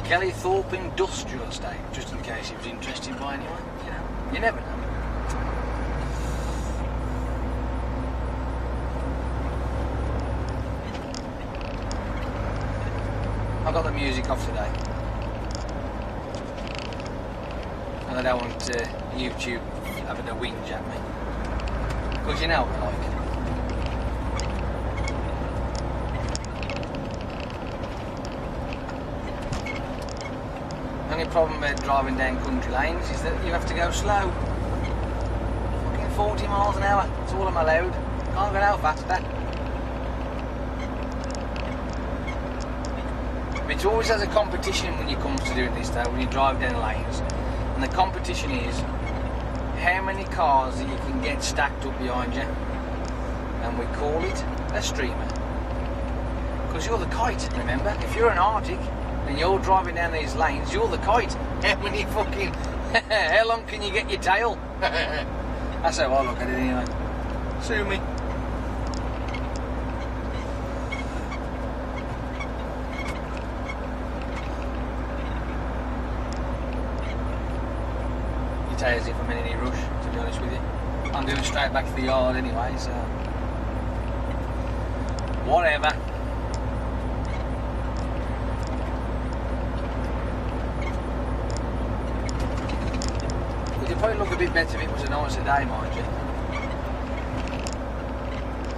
Kellythorpe Industrial Estate, just in case you was interested by anyone, you know, you never know. I got the music off today. And I don't want YouTube having a whinge at me. Because you know what I like. The only problem with driving down country lanes is that you have to go slow. Fucking 40 miles an hour, that's all I'm allowed. Can't go no faster. It always has a competition when you come to doing this though, when you drive down lanes. And the competition is how many cars that you can get stacked up behind you. And we call it a streamer. Because you're the kite, remember? If you're an Arctic and you're driving down these lanes, you're the kite. How many fucking... how long can you get your tail? That's how I look at it anyway. Sue me. You tell as if I'm in any rush, to be honest with you. I'm going straight back to the yard anyway, so... whatever. It'd probably look a bit better if it was a nicer day, mind you.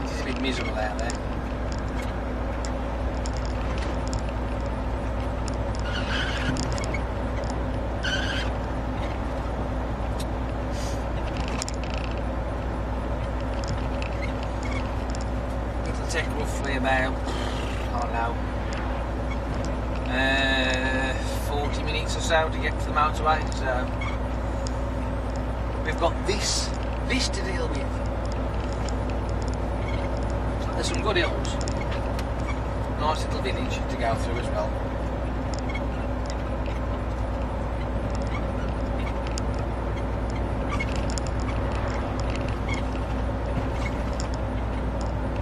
It's a bit miserable out there. It'll take roughly about, I don't know, 40 minutes or so to get to the motorway, so... we've got this to deal with. There's some good hills. Nice little village to go through as well.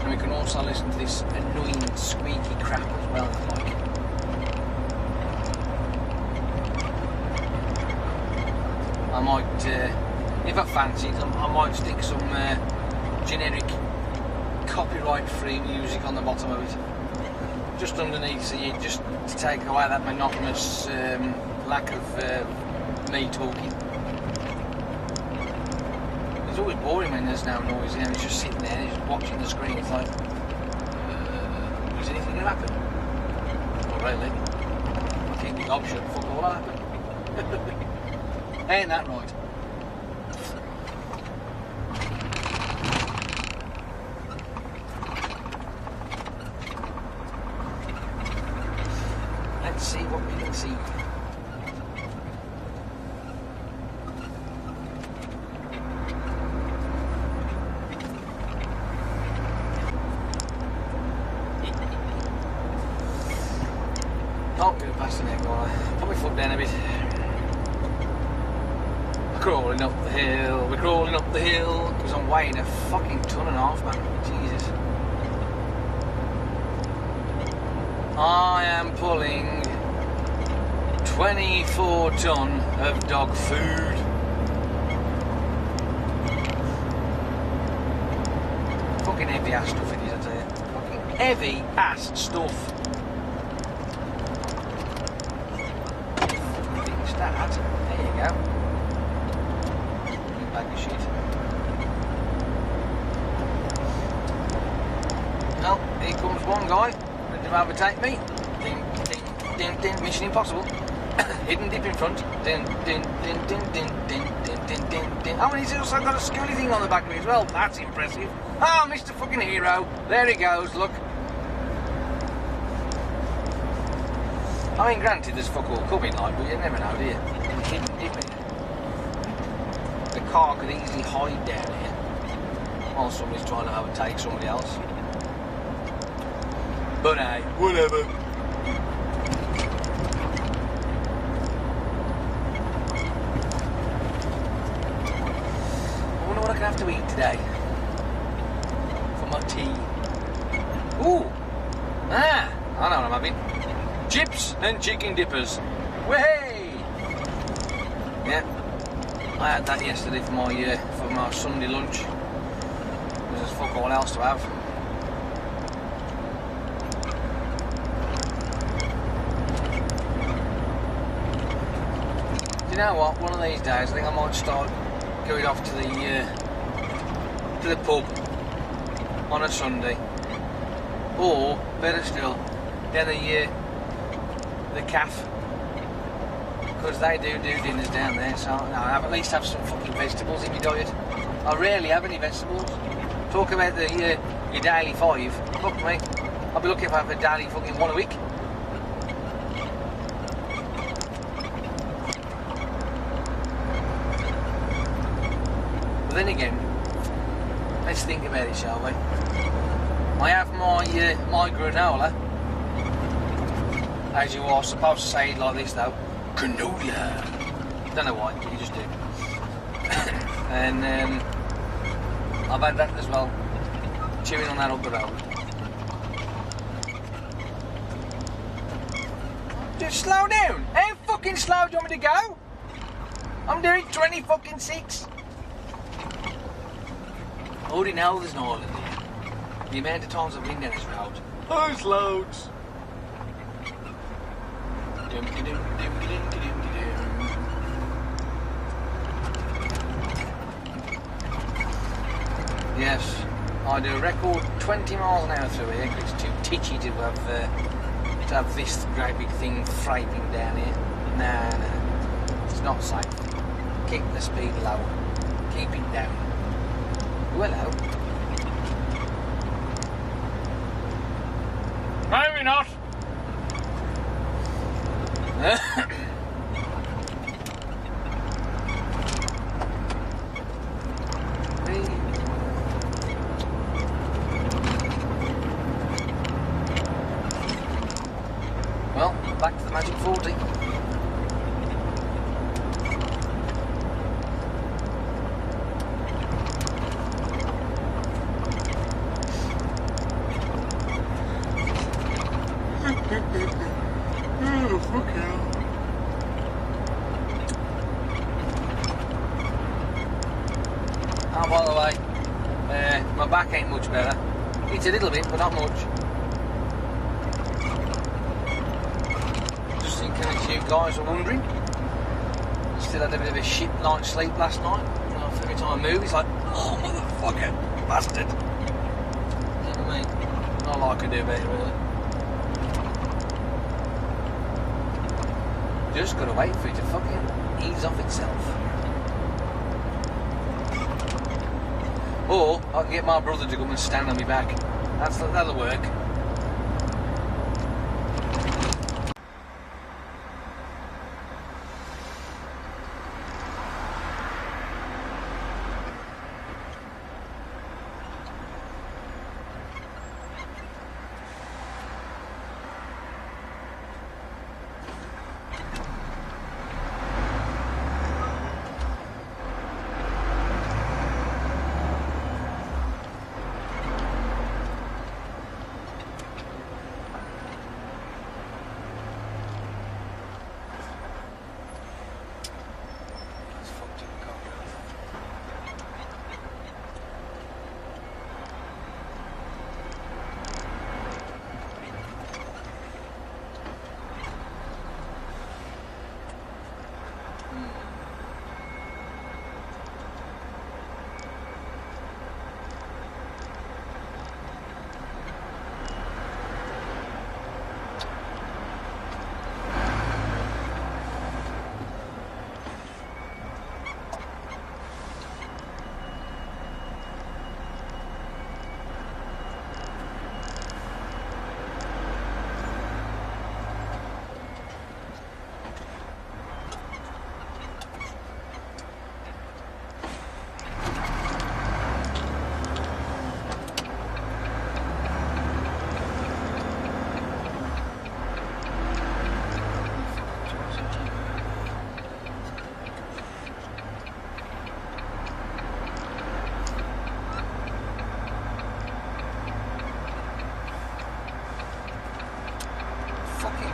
And we can also listen to this annoying squeaky crap as well, like. I might, if I fancy it, I might stick some generic copyright-free music on the bottom of it, just underneath, so you just to take away that monotonous lack of me talking. It's always boring when there's no noise, and he's just sitting there, and he's just watching the screen. It's like, is anything gonna happen? Not really. I keep the option. Fuck all will happen. Ain't that right? Let's see what we can see. Oh, I'm going past the neck, put my foot down a bit. Crawling up the hill, we're crawling up the hill, because I'm weighing a fucking ton and a half, man. Jesus. I am pulling 24 ton of dog food. Fucking heavy ass stuff it is, I tell you. Fucking heavy ass stuff. Start. There you go. Bag of shit. Well, here comes one guy ready to overtake me. Ding, ding, ding, ding. Mission impossible. Hidden dip in front. Ding, ding, ding, ding, ding, ding, ding, ding, ding, ding. Oh, and he's also got a schooly thing on the back of me as well. That's impressive. Oh, Mr. fucking Hero. There he goes. Look. I mean, granted, there's fuck all coming like, but you never know, do you? Hidden dip in. The car could easily hide down here while somebody's trying to overtake somebody else. But hey, whatever. I wonder what I can have to eat today for my tea. Ooh! Ah! I know what I'm having. Chips and chicken dippers. Way! Yeah. I had that yesterday for my Sunday lunch. There's fuck all else to have. Do you know what? One of these days, I think I might start going off to the pub on a Sunday, or better still, down the cafe. Because they do dinners down there, so I'll at least have some fucking vegetables in my diet. I rarely have any vegetables. Talk about your daily 5. Fuck me. I'll be lucky if I have a daily fucking 1 a week. But then again, let's think about it, shall we? I have my granola, as you are supposed to say it like this though. Granola. Don't know why, you just do. And I've had that as well. Chewing on that up the road. Just slow down. How fucking slow do you want me to go? I'm doing 20 fucking 6. I already know there's no island here. The amount of times I've been down this road. There's loads. Yes, I do a record 20 miles an hour through here because it's too titchy to have this great big thing frapping down here. Nah, it's not safe. Keep the speed low. Keep it down. Oh, hello. Maybe not. by the way, my back ain't much better. It's a little bit, but not much. Just in case you guys are wondering, I still had a bit of a shit night's sleep last night. You know, every time I move, it's like, oh motherfucker, bastard. You know what I mean? Not like I do about it, really. Just gotta wait for it to fucking ease off itself. Or I can get my brother to come and stand on my back. That'll work.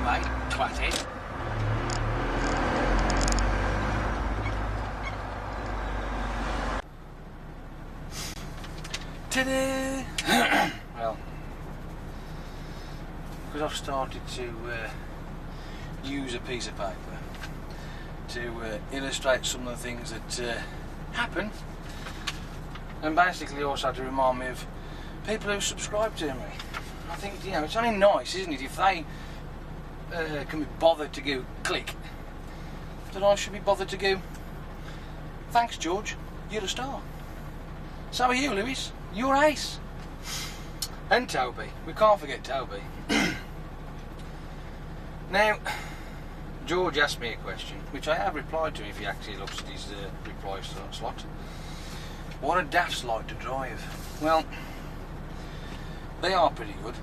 Mate, twatted. Ta-da! Well, because I've started to use a piece of paper to illustrate some of the things that happen, and basically also to remind me of people who subscribe to me. I think, you know, it's only nice, isn't it, if they can be bothered to go click, that I should be bothered to go, thanks George, you're a star. So are you, Lewis, you're ace. And Toby, we can't forget Toby. Now, George asked me a question, which I have replied to if he actually looks at his reply slot. What are daffs like to drive? Well, they are pretty good.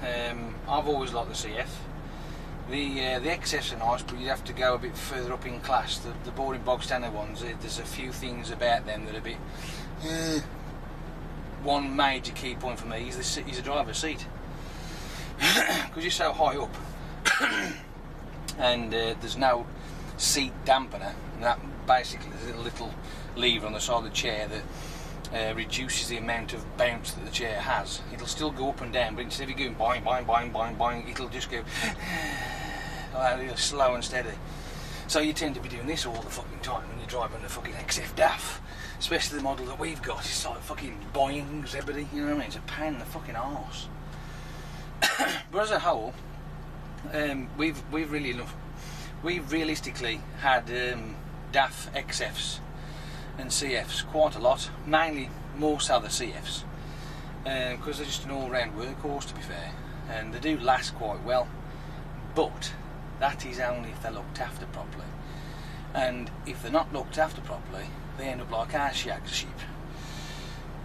I've always liked the CF. The XFs are nice, but you have to go a bit further up in class. The boring bog standard ones, there's a few things about them that are a bit... One major key point for me is the driver's seat. Because you're so high up and there's no seat dampener, and that basically there's a little lever on the side of the chair that reduces the amount of bounce that the chair has. It'll still go up and down, but instead of it going boing, boing, boing, boing, boing, it'll just go slow and steady. So you tend to be doing this all the fucking time when you're driving the fucking XF DAF, especially the model that we've got. It's like fucking boings, everybody, you know what I mean? It's a pain in the fucking arse. But as a whole, we've realistically had DAF XFs and CFs quite a lot, mainly more so the CFs, because they're just an all-round workhorse, to be fair, and they do last quite well, but that is only if they're looked after properly. And if they're not looked after properly, they end up like our shag sheep.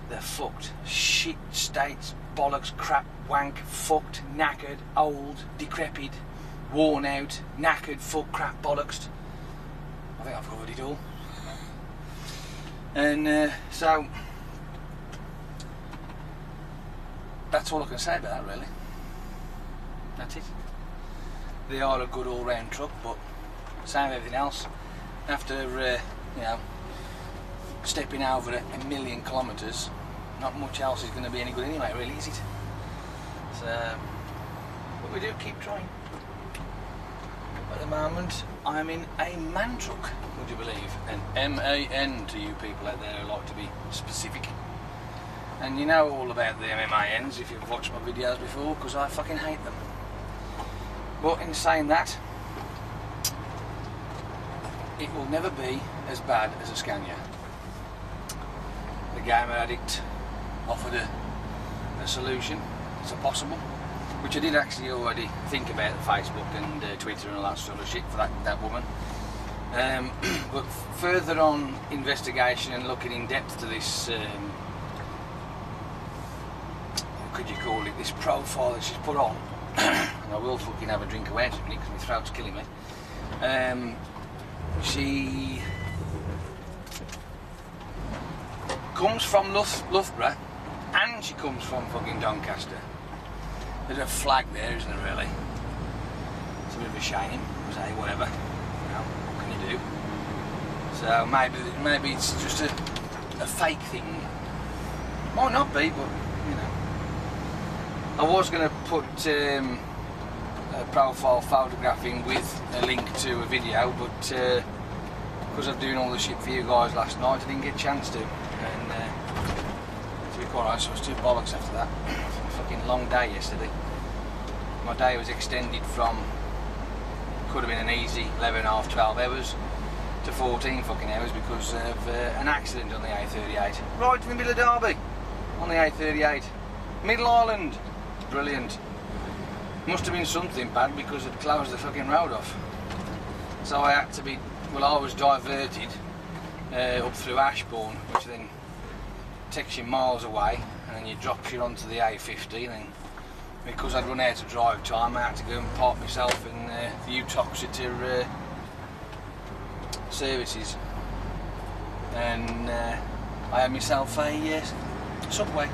They're fucked. Shit, states, bollocks, crap, wank, fucked, knackered, old, decrepit, worn out, knackered, fuck, crap, bollocks. I think I've covered it all. And so that's all I can say about that, really. That's it. They are a good all-round truck, but same with everything else. After you know, stepping over 1,000,000 kilometres, not much else is going to be any good anyway, really, is it? So, but we do keep trying. At the moment, I'm in a MAN truck, would you believe? An M-A-N to you people out there who like to be specific. And you know all about the MANs if you've watched my videos before, because I fucking hate them. But in saying that, it will never be as bad as a Scania. The Gamer Addict offered a solution, it's a possible, which I did actually already think about Facebook and Twitter and all that sort of shit for that woman. But further on investigation and looking in depth to this, what could you call it, this profile that she's put on, and I will fucking have a drink of water because my throat's killing me. She comes from Loughborough and she comes from fucking Doncaster. There's a flag there, isn't there, really? It's a bit of a shame, but hey, whatever. You know, what can you do? So maybe it's just a fake thing. Might not be, but you know. I was going to put a profile photograph in with a link to a video, but because I'm doing all the shit for you guys last night, I didn't get a chance to. And to be quite honest, I was too bollocks after that. Fucking long day yesterday. My day was extended from, could have been an easy 11.5, 12 hours to 14 fucking hours because of an accident on the A38. Right in the middle of Derby, on the A38. Middle Island. Brilliant. Must have been something bad because it closed the fucking road off. So I had to be, well, I was diverted up through Ashbourne, which then takes you miles away, and then you drops you onto the A50, and then because I'd run out of drive time, I had to go and park myself in the Uttoxeter services, and I had myself a Subway.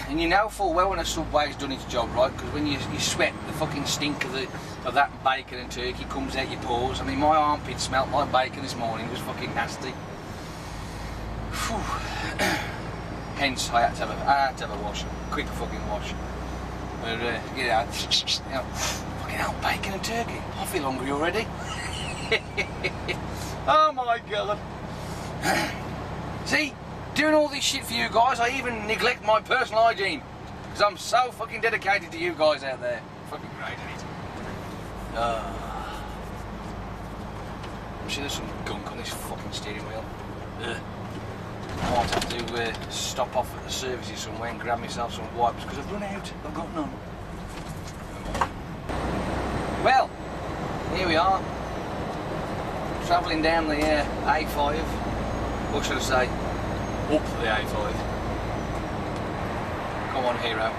And you know full well when a Subway's done its job, right? Because when you sweat, the fucking stink of that bacon and turkey comes out your pores. I mean, my armpit smelt like bacon this morning. It was fucking nasty. Whew. Hence, I had to have a wash, a quick fucking wash. But yeah, you know, fucking hell, bacon and turkey. I feel hungry already. Oh my god. See? Doing all this shit for you guys, I even neglect my personal hygiene because I'm so fucking dedicated to you guys out there. Fucking great, isn't it? I'm sure there's some gunk on this fucking steering wheel. I might have to stop off at the services somewhere and grab myself some wipes because I've run out. I've got none. Well, here we are, travelling down the A5. What should I say? Up the A5. Come on, hero.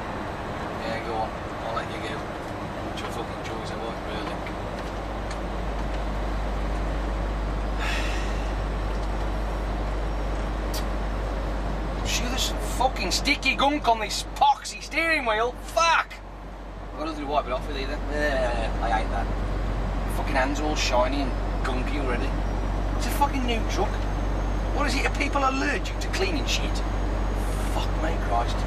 Yeah, go on. I'll let you go. It's your fucking choice, I won't really. I'm sure there's some fucking sticky gunk on this poxy steering wheel. Fuck! I've got nothing to wipe it off with either. I hate that. My fucking hands all shiny and gunky already. It's a fucking new truck. What is it? Are people allergic to cleaning shit? Fuck me, Christ.